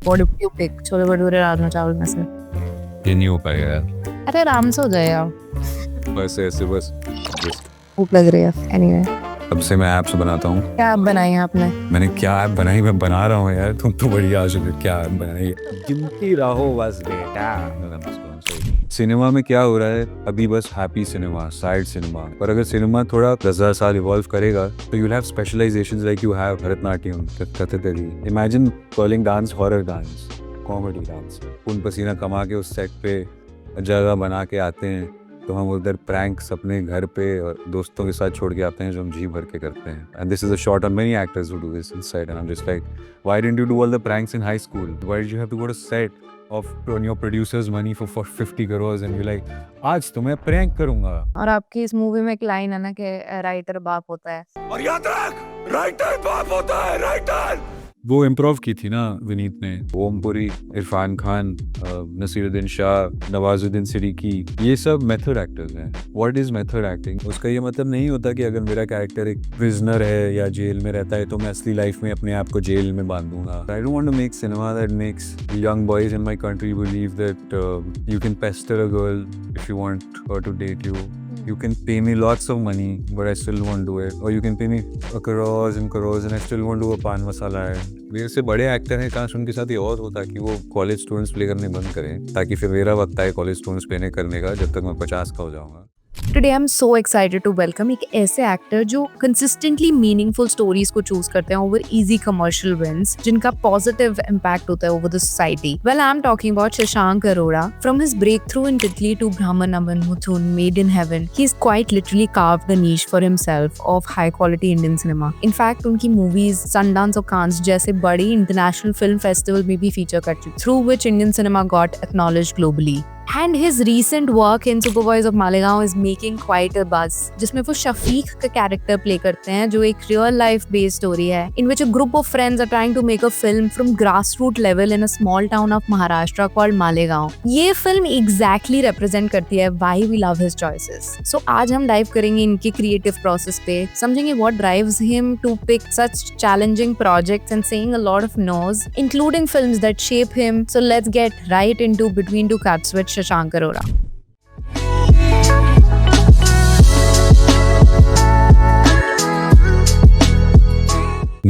What do you pick? Chole bhature rajma chawal में से? ये नहीं हो पाएगा यार। अरे आराम से हो जाएगा। बस ऐसे बस भूख लग रही है। Anyway, अब से मैं ऐप्स बनाता हूँ। क्या ऐप बनाई है आपने? मैंने क्या ऐप बनाई, मैं बना रहा हूँ यार। तुम तो बड़ी आज क्या ऐप बनाई, गिनती रहो बस बेटा। सिनेमा में क्या हो रहा है अभी, बस हैप्पी सिनेमा, साइड सिनेमा। पर अगर सिनेमा थोड़ा 10,000 साल इवॉल्व करेगा तो you'll have specializations like you have Bharatanatyam, Kathakali. Imagine calling dance horror dance, comedy dance. खून पसीना कमा के उस सेट पे जगह बना के आते हैं, तो हम उधर प्रैंक्स अपने घर पे और दोस्तों के साथ छोड़ के आते हैं जो हम जी भर के करते हैं। And this is a shot on many actors who do this inside and I am just like, why didn't you do all the pranks in high school? Why did you have to go to set off your producers money for 50 crores and you like, आज तो मैं prank करूंगा। और आपकी इस movie में एक line है ना कि राइटर बाप होता है। और याद रख, राइटर बाप होता है, राइटर। वो इम्प्रोव की थी ना विनीत ने। ओमपुरी, इरफान खान, नसीरुद्दीन शाह, नवाजुद्दीन सिद्दीकी, ये सब मेथड एक्टर्स हैं। What is method acting? उसका ये मतलब नहीं होता कि अगर मेरा कैरेक्टर एक प्रिजनर है या जेल में रहता है तो मैं असली लाइफ में अपने आप को जेल में बांधूंगा। I don't want to make cinema that makes young boys in my country believe that you can pester a girl if you want her to date you. You can pay me lots of money, but I still won't do it. Or you can pay me crores and I still won't do a pan masala ad. मेरे से बड़े actor हैं, काश उनके साथ ये और होता कि वो कॉलेज स्टूडेंट्स प्ले करने बंद करें, ताकि फिर मेरा वक्त आए कॉलेज स्टूडेंट्स प्ले करने का, जब तक मैं 50 का हो जाऊंगा। Today I'm so excited to welcome एक ऐसे एक्टर जो consistently meaningful stories को चूज करते हैं over easy commercial wins, जिनका positive impact होता है over the society. Well, I'm talking about Shashank Arora. From his breakthrough in Titli to Brahman Aman Muthun, Made in Heaven, he's quite literally carved the niche for himself of high quality Indian cinema. In fact, उनकी movies Sundance और Cannes जैसे बड़ी international film festival में भी feature कर चुकी, through which Indian cinema got acknowledged globally. And his recent work in Superboys of Malegaon is making quite a buzz, जिसमें वो शफीक का कैरेक्टर प्ले करते हैं जो एक रियल लाइफ बेस्ड स्टोरी है, in which a group of friends are trying to make a film from grassroots level in a small town of Maharashtra called Malegaon. ये film exactly represent करती है why we love his choices. So आज हम dive करेंगे इनके creative process पे, समझेंगे what drives him to pick such challenging projects and saying a lot of no's, including films that shape him. So let's get right into Between Two Cuts with Shashank Arora.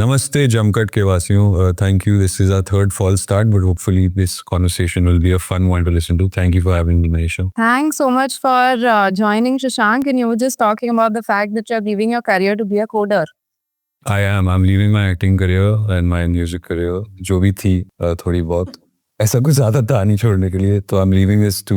Namaste Jamkat के वासियों, thank you. This is our third false start, but hopefully this conversation will be a fun one to listen to. Thank you for having me, Manisha. Thanks so much for joining, Shashank. And you were just talking about the fact that you're leaving your career to be a coder. I am. I'm leaving my acting career and my music career. जो भी थी थोड़ी बहुत, ऐसा कुछ ज़्यादा था नहीं छोड़ने के लिए, तो I'm leaving this to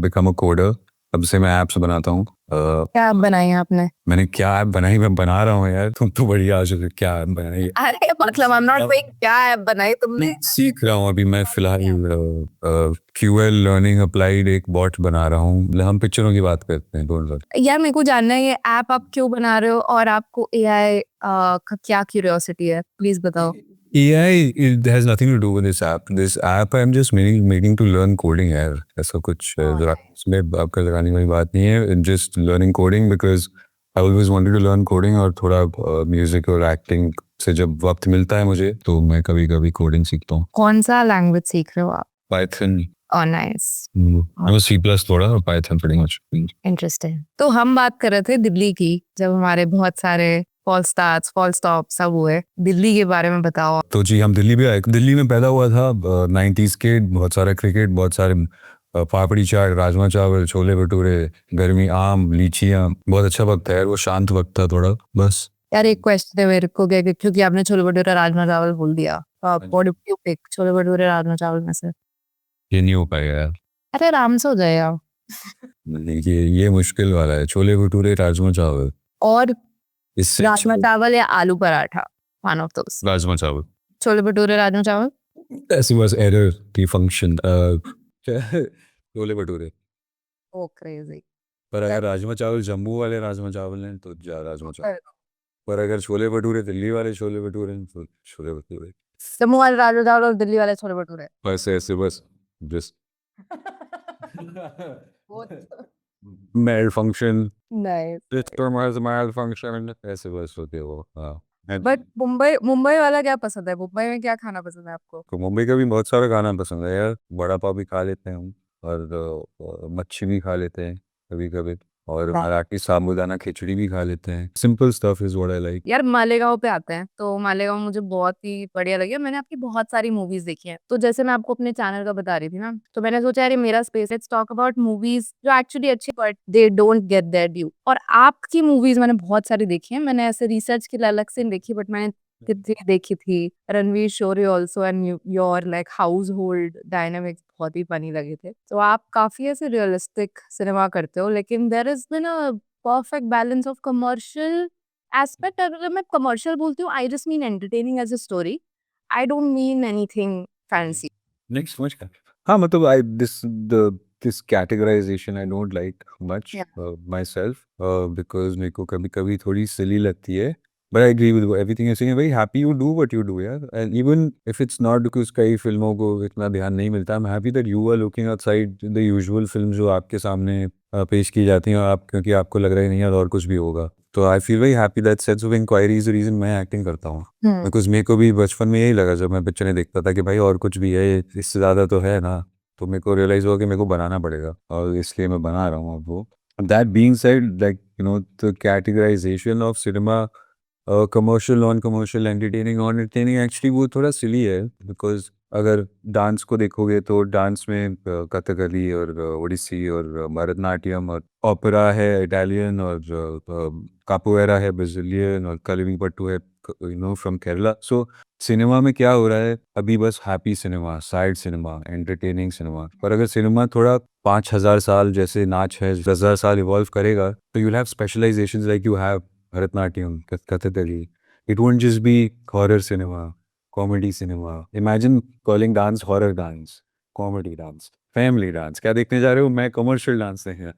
become a coder. अब से मैं ऐप्स बनाता हूँ। क्या ऐप बनाई है आपने? मैंने क्या ऐप बनाई, मैं बना रहा हूँ यार। तुम तो बड़ी आज क्या ऐप बनाई? अरे मतलब I'm not saying क्या ऐप बनाई तुमने? सीख रहा हूँ अभी मैं फिलहाल। QL लर्निंग अप्लाइड एक बॉट बना रहा हूँ। हम पिक्चरों की बात करते हैं, डोंट वरी। यार मेरे को जानना है ये ऐप आप क्यों बना रहे हो और आपको AI का क्या क्यूरियोसिटी है, प्लीज बताओ। AI, it has nothing to do with this app. This app I'm just making to learn coding यार। ऐसा कुछ इसमें आपका लगाने वाली बात नहीं है। Just learning coding because I always wanted to learn coding, और थोड़ा म्यूजिक और एक्टिंग से जब वक्त मिलता है मुझे तो मैं कभी कभी कोडिंग सीखता हूँ। कौन सा लैंग्वेज सीख रहे हो आप? Python। Oh, nice. C+ थोड़ा और Python pretty much। Interesting. तो हम बात कर रहे थे दिल्ली की, जब हमारे बहुत सारे फॉल्स स्टार्ट्स, फॉल्स स्टॉप सब हुए। दिल्ली के बारे में बताओ। तो जी हम दिल्ली भी आए। दिल्ली में पैदा हुआ था। 90s के, बहुत सारा क्रिकेट, बहुत सारे पापड़ी चाट, राजमा चावल, छोले भटूरे, गर्मी, आम, लीचियाँ। बहुत अच्छा वक्त है यार, वो शांत वक्त था थोड़ा, बस। यार एक क्वेश्चन है मेरे को, क्योंकि आपने छोले भटूरे राजमा चावल बोल दिया, what do you pick? Chole bhature rajma chawal में से? ये नहीं हो पाएगा यार। अरे आराम से हो जाएगा। ये मुश्किल वाला है। छोले भटूरे राजमा चावल और इससे राजमा चावल या आलू paratha, one of those. Rajma चावल। छोले भटूरे राजमा चावल। ऐसी बस एरर की function. Chole bhature. Oh crazy. पर अगर राजमा चावल जम्मू वाले राजमा चावल हैं तो राजमा चावल। पर अगर छोले भटूरे दिल्ली वाले छोले भटूरे हैं तो छोले भटूरे। जम्मू वाले राजमा चावल और दिल्ली वाले छोले भटूरे। बस ऐसे बस just malfunction। नहीं। This term has a malfunction। ऐसे बस होते हैं वो। हाँ। बट मुंबई मुंबई वाला क्या पसंद है? मुंबई में क्या खाना पसंद है आपको? तो मुंबई का भी बहुत सारा खाना पसंद है यार, बड़ा पाव भी खा लेते हैं हम, और मच्छी भी खा लेते हैं कभी कभी, और वाह। मराठी साबूदाना खिचड़ी भी खा लेते हैं। Simple stuff is what I like. यार मालेगांव पे आते हैं तो मालेगांव मुझे बहुत ही बढ़िया लगी। मैंने आपकी बहुत सारी मूवीज देखी हैं, तो जैसे मैं आपको अपने चैनल का बता रही थी ना, तो मैंने सोचा यार ये मेरा space, let's talk about movies जो एक्चुअली अच्छी but they don't get there due. और आपकी मूवीज मैंने बहुत सारी देखी है, मैंने ऐसे रिसर्च के लिए अलग से नहीं देखी, बट मैंने कितनी देखी थी। Ranveer Shorey also and your like household dynamics बहुत ही फनी लगे थे। तो आप काफी ऐसे रियलिस्टिक सिनेमा करते हो, लेकिन there is been a perfect balance of commercial aspect. अगर मैं कमर्शियल बोलती हूँ, I just mean entertaining as a story, I don't mean anything fancy. Next समझ का। हाँ मतलब I this categorization I don't like much myself, because मेरे को कभी कभी थोड़ी सिली लगती है। But I agree with everything you saying, very happy you do what you do यार, and even if it's not, because कई फिल्मों को इतना ध्यान नहीं मिलता। I am happy that you are looking outside the usual film जो आपके सामने पेश की जाती हैं, और आप क्योंकि आपको लग रहा है नहीं यार और कुछ भी होगा। तो I feel very happy that sense of inquiry is the reason मैं एक्टिंग करता हूँ। बिकॉज मेरे को भी बचपन में यही लगा जब मैं पिक्चरें देखता था कि भाई और कुछ भी है, इससे ज़्यादा तो है ना। तो मेरे को रियलाइज़ हुआ कि मेरे को बनाना पड़ेगा, और इसलिए मैं बना रहा हूँ अब वो। That being said, like the categorization of cinema, commercial, non commercial, entertaining, non entertaining, actually वो थोड़ा सिली है। बिकॉज अगर डांस को देखोगे तो डांस में कथकली और ओडिसी और भरतनाट्यम और ओपेरा है इटालियन, और कापोएरा है ब्राजीलियन, और कलरीपयट्टू है फ्रॉम केरला। सो सिनेमा में क्या हो रहा है अभी, बस happy cinema, sad cinema, entertaining cinema. पर अगर सिनेमा थोड़ा 5,000 साल जैसे नाच है 10,000 साल इवॉल्व करेगा, तो you have specialization like you have Bharatnatyam, Kathakali. It won't just be horror cinema, comedy cinema. Imagine calling dance horror dance, comedy dance, family dance. क्या देखने जा रहे हो? मैं कमर्शियल डांस देखने।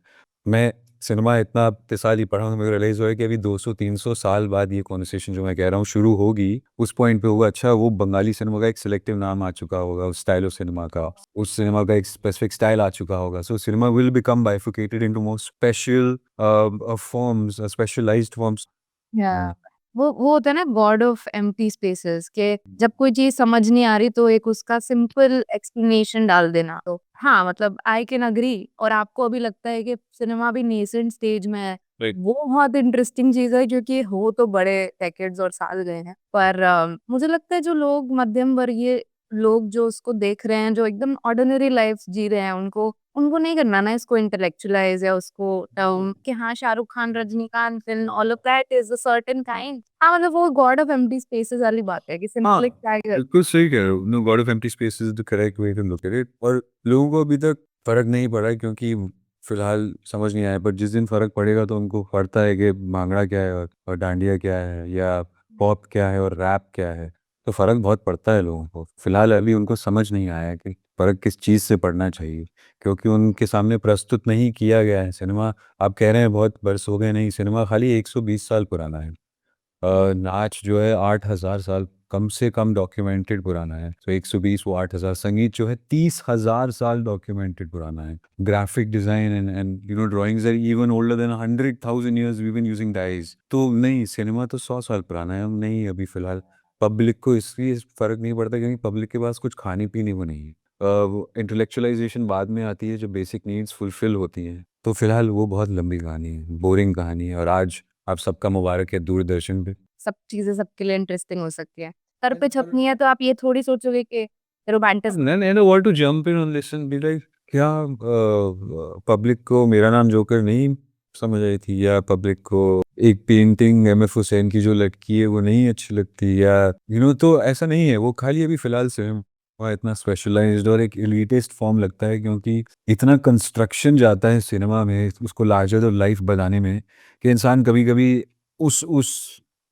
मैं सिनेमा इतना इतने साल ही पढ़ा हूँ, मेरे को रियलाइज हुआ है कि अभी 200-300 साल बाद ये कॉन्वर्सेशन जो मैं कह रहा हूँ शुरू होगी, उस पॉइंट पे होगा। अच्छा वो बंगाली सिनेमा का एक सिलेक्टिव नाम आ चुका होगा, उस स्टाइल ऑफ सिनेमा का, उस सिनेमा का एक स्पेसिफिक स्टाइल आ चुका होगा। So cinema will become bifurcated into more special forms, specialized forms. या वो होता है ना गॉड ऑफ एम्प्टी स्पेसेस, के जब कोई चीज समझ नहीं आ रही तो एक उसका सिंपल एक्सप्लेनेशन डाल देना। तो हाँ मतलब आई कैन अग्री। और आपको अभी लगता है कि सिनेमा भी नेसेंट स्टेज में है, Right. वो बहुत इंटरेस्टिंग चीज है, क्योंकि हो तो बड़े डेकेड्स और साल गए हैं, पर मुझे लगता है जो लोग मध्यम वर्गीय लोग जो उसको देख रहे हैं, जो एकदम ऑर्डिनरी लाइफ जी रहे हैं, उनको उनको नहीं करना ना इसको इंटेलेक्चुअलाइज या उसको टर्म कि हाँ Shahrukh Khan, Rajinikanth film, all of that is a certain kind. हाँ मतलब वो गॉड ऑफ एम्प्टी स्पेसेस वाली बात है कि हाँ सिंपल क्या है। बिल्कुल सही कह रहे हो। No, god of empty space is the correct way to look at it. और लोगों को अभी तक फर्क नहीं पड़ा है, क्योंकि फिलहाल समझ नहीं आया। पर जिस दिन फर्क पड़ेगा तो उनको पड़ता है कि भांगड़ा क्या है और डांडिया क्या है, या पॉप क्या है और रैप क्या है। तो फर्क बहुत पड़ता है लोगों को। फिलहाल अभी उनको समझ नहीं आया है कि फर्क किस चीज़ से पड़ना चाहिए, क्योंकि उनके सामने प्रस्तुत नहीं किया गया है सिनेमा। आप कह रहे हैं बहुत बरस हो गए, नहीं, सिनेमा खाली 120 साल पुराना है। नाच जो है 8,000 साल कम से कम डॉक्यूमेंटेड पुराना है। तो 120, वो 8,000। संगीत जो है 30,000 साल डॉक्यूमेंटेड पुराना है। Graphic design and drawings are even older than 100,000 years we been using dyes. तो नहीं, सिनेमा तो 100 साल पुराना है। हम नहीं, अभी फिलहाल पब्लिक को इसलिए फर्क नहीं पड़ता क्योंकि पब्लिक के पास कुछ खाने पीने को नहीं है। इंटेलेक्चुअलाइजेशन बाद में आती है, जो बेसिक नीड्स फुलफिल होती हैं। तो फिलहाल वो बहुत लंबी कहानी है, बोरिंग कहानी है। और आज आप सबका मुबारक है दूरदर्शन पे। सब चीजें सबके लिए इंटरेस्टिंग हो सकती है। सर पे छपनी है तो आप ये थोड़ी सोचोगे कि romantic. Then I want to jump in and listen, be like, क्या पब्लिक को मेरा नाम जोकर नहीं समझ आई थी, या पब्लिक को एक पेंटिंग एम एफ हुसैन की जो लटकी है वो नहीं अच्छी लगती, या तो ऐसा नहीं है। वो खाली अभी फिलहाल से वह इतना स्पेशलाइज्ड और एक एलिटिस्ट फॉर्म लगता है, क्योंकि इतना कंस्ट्रक्शन जाता है सिनेमा में उसको लार्जर और लाइफ बनाने में, कि इंसान कभी कभी उस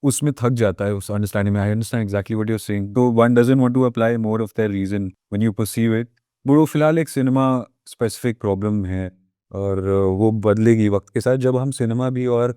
उसमें थक जाता है, उस अंडरस्टैंडिंग में। I understand exactly what you are saying. तो one doesn't want to apply more of their reason when you perceive it. But वो फिलहाल एक सिनेमा स्पेसिफिक प्रॉब्लम है, और वो बदलेगी वक्त के साथ, जब हम सिनेमा भी और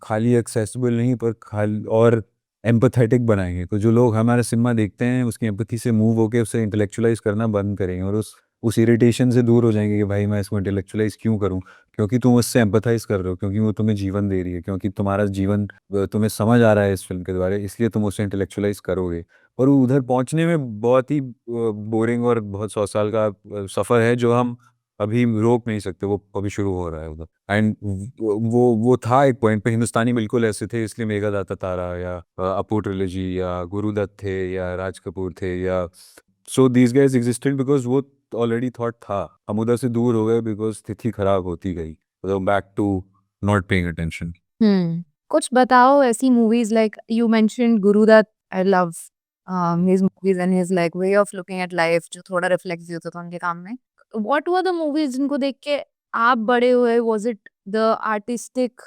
खाली एक्सेसिबल नहीं पर खाली और एम्पथेटिक बनाएंगे। तो जो लोग हमारा सिनेमा देखते हैं उसकी एम्पथी से मूव होकर उसे इंटेलेक्चुअलाइज करना बंद करेंगे, और उस इरिटेशन से दूर हो जाएंगे कि भाई मैं इसको इंटेलेक्चुअलाइज क्यों करूं, क्योंकि तुम उससे एम्पथाइज कर रहे हो, क्योंकि वो तुम्हें जीवन दे रही है, क्योंकि तुम्हारा जीवन तुम्हें समझ आ रहा है इस फिल्म के द्वारा, इसलिए तुम उसे इंटेलेक्चुअलाइज करोगे। और उधर पहुंचने में बहुत ही बोरिंग और बहुत 100 साल का सफ़र है जो हम अभी रोक नहीं सकते, वो अभी शुरू हो रहा है उधर। एंड वो था एक पॉइंट पे हिंदुस्तानी बिल्कुल ऐसे थे, इसलिए मेघादाता तारा या अपू ट्रिलॉजी या गुरुदत्त थे या राज कपूर थे या so these guys existed because वो ऑलरेडी थॉट था। हम उधर से दूर हो गए बिकॉज स्थिति खराब होती गई, मतलब back to not paying attention. कुछ बताओ ऐसी movies like you mentioned Gurudatt, I love his movies and his like way of looking at life जो थोड़ा रिफ्लेक्सिव होता था उनके काम में। व्हाट वर द मूवीज जिनको देख के आप बड़े हुए? Was it the artistic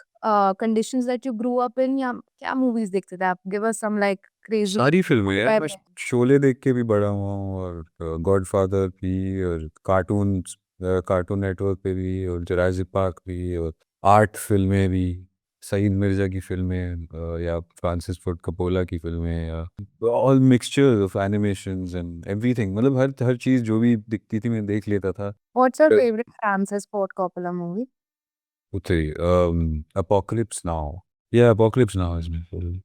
conditions that you grew up in, या क्या मूवीज देखते थे आप? Give us some like crazy सारी फिल्में यार, मैं शोले देख के भी बड़ा हुआ हूँ, और गॉडफादर भी, और कार्टून नेटवर्क पे भी, और जुरासिक पार्क भी, और आर्ट फिल्में भी, सईद मिर्जा की फिल्में, या फ्रांसिस फोर्ड कपोला की फिल्में, या all mixture of animations and everything, मतलब हर हर चीज़ जो भी दिखती थी मैं देख लेता था। What's your favourite Francis Ford Coppola movie? उतरी अपोकलिप्स नाउ, या apocalypse now is my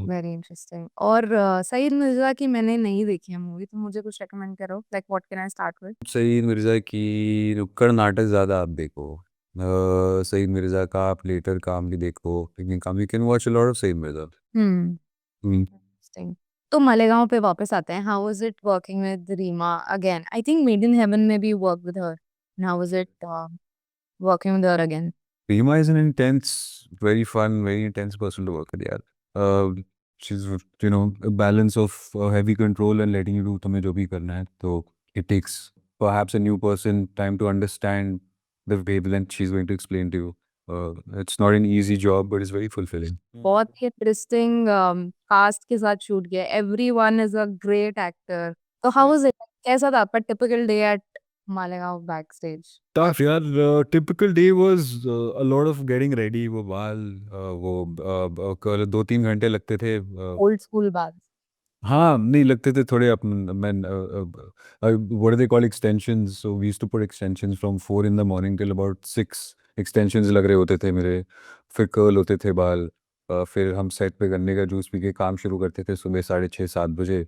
very interesting. और सईद मिर्जा की मैंने नहीं देखी है मूवी, तो मुझे कुछ रेकमेंड करो, like what can I start with? Saeed Mirza की नुक्कड़ नाटक ज़्यादा आप देखो। सईद मिर्ज़ा का आप लेटर काम भी देखो, लेकिन काम you can watch a lot of Saeed Mirza. Interesting. तो मालेगांव पे वापस आते हैं। How was it working with Reema again? I think Made in Heaven में भी work with her. How was it working with her again? Rima is an intense, very fun, very intense person to work with, यार। She's, a balance of heavy control and letting you do तुम्हें जो भी करना है, तो it takes perhaps a new person time to understand the wavelength she's going to explain to you. It's not an easy job, but it's very fulfilling. बहुत ही interesting cast के साथ shoot किया। Everyone is a great actor. तो how was it? कैसा था आपका typical day at Malegaon back stage? Tough, यार। Typical day was a lot of getting ready, वो बाल, वो 2-3 घंटे लगते थे। ओल्ड स्कूल बात। हाँ, नहीं लगते थे थोड़े अपन। मैं what are they called, extensions, so we used to put extensions from 4 in the morning till about 6। Extensions लग रहे होते थे मेरे, फिर कर्ल होते थे बाल। फिर हम सेट पे गन्ने का जूस पी के काम शुरू करते थे सुबह 6:30-7 बजे,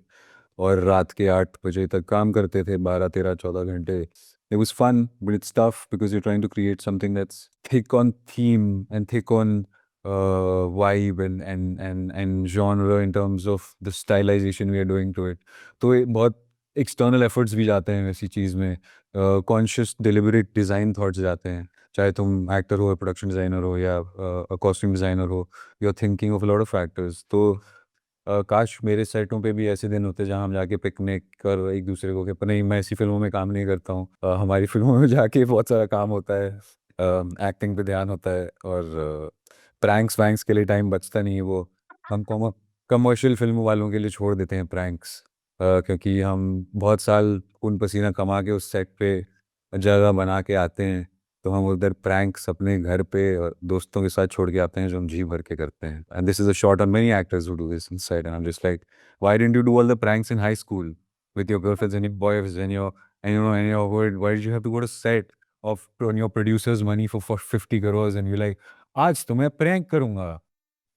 और रात के 8 बजे तक काम करते थे, 12-13-14 घंटे। It was fun, but it's tough because you're trying to create something that's thick on theme and thick on vibe and genre in terms of the stylization we are doing to it. तो ये बहुत external efforts भी जाते हैं ऐसी चीज़ में, conscious deliberate design thoughts जाते हैं, चाहे तुम एक्टर हो, प्रोडक्शन डिज़ाइनर हो, या कॉस्ट्यूम डिज़ाइनर हो, you are thinking of lot of factors. तो काश मेरे सेटों पे भी ऐसे दिन होते जहाँ हम जाके पिकनिक कर एक दूसरे को, पर नहीं, मैं ऐसी फिल्मों में काम नहीं करता हूँ। हमारी फिल्मों में जाके बहुत सारा काम होता है, एक्टिंग पे ध्यान होता है, और प्रैंक्स वैंक्स के लिए टाइम बचता नहीं है। वो हम कमर्शियल फिल्म वालों के लिए छोड़ देते हैं प्रैंक्स, क्योंकि हम बहुत साल खून पसीना कमा के उस सेट पे जगह बना के आते हैं, तो हम उधर प्रैंक्स अपने घर पे और दोस्तों के साथ छोड़ के आते हैं जो हम जी भर के करते हैं। And this is a shot on many actors who do this inside, and I am just like, why didn't you do all the pranks in high school with your girlfriends and your boys and your and your word, why did you have to go to set of on your producer's money for 50 crores and you're like, आज तो मैं prank करूंगा।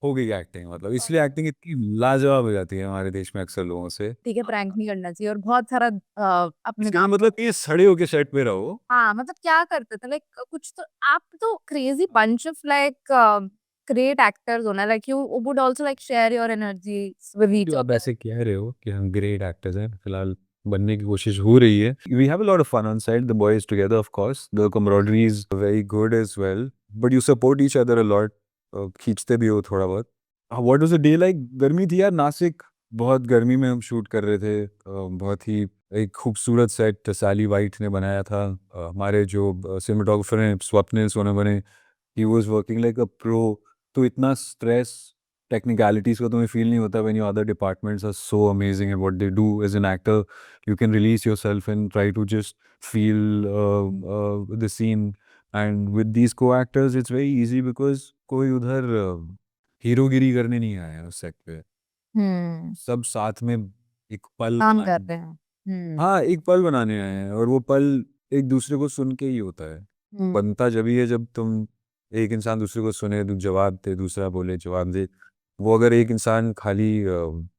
हो गई acting, मतलब इसलिए acting इतनी लाजवाब हो जाती है हमारे देश में अक्सर लोगों से। ठीक है, प्रैंक नहीं करना चाहिए और बहुत सारा अपने इसका मतलब कि ये सड़े होके सेट पे रहो। हाँ, मतलब क्या करते थे लाइक कुछ तो आप तो crazy bunch of like great actors हो ना, like you would also like share your energy with each जो आप अदर। ऐसे कह रहे हो कि हम ग्रेट एक्टर्स हैं, फिलहाल बनने की कोशिश हो रही है। We have a lot of fun on set, the boys together, of course the camaraderie is very good as well, but you support each other a lot. खींचते भी हो थोड़ा बहुत। What was the day like? गर्मी थी यार नासिक, बहुत गर्मी में हम शूट कर रहे थे। बहुत ही एक खूबसूरत सेट सैली वाइट ने बनाया था। हमारे जो सिनेमाटोग्राफर हैं Swapnil Sonawane, he was working like a pro. तो इतना स्ट्रेस टेक्निकलिटीज का तुम्हें फील नहीं होता, when your other departments are so amazing at what they do. As an actor you can release yourself and try to just feel the scene, and with these को actors it's very easy because कोई उधर हीरोगिरी करने नहीं आया है उस set पे। हम्म, सब साथ में एक पल काम कर बनाने, रहे हैं। हाँ, एक पल बनाने आए हैं, और वो पल एक दूसरे को सुन के ही होता है। बनता जब ही है जब तुम एक इंसान दूसरे को सुने, जवाब दे, दूसरा बोले जवाब दे। वो अगर एक इंसान खाली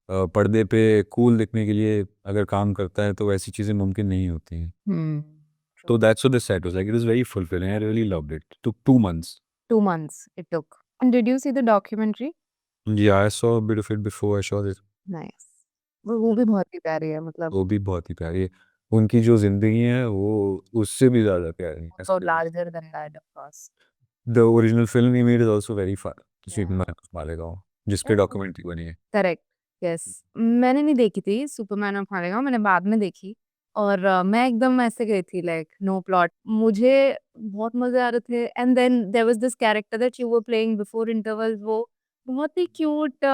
पर्दे पे कूल दिखने के लिए अगर काम करता है तो वैसी चीज़ें मुमकिन नहीं होती हैं। Hmm. So that's what the set was like. It was very fulfilling. I really loved it. Took 2 months. 2 months it took. And did you see the documentary? Yeah, I saw a bit of it before I saw this. Nice. वो भी बहुत ही प्यारी है, मतलब वो भी बहुत ही प्यारी है। उनकी जो ज़िंदगी है वो उससे भी ज़्यादा प्यारी है। so larger than life, of course. The original film he made is also very fun. Yeah. Superman of Malegaon, जिस पे Yeah. डॉक्यूमेंट्री बनी है। Correct, yes. मैंने नहीं देखी थी सुपरमैन ऑफ मालेगांव, मैंने बाद में देखी। और मैं एकदम ऐसे गई थी लाइक नो प्लॉट, मुझे बहुत मजे आ रहे थे। And then there was this character that you were playing before intervals, वो बहुत ही cute.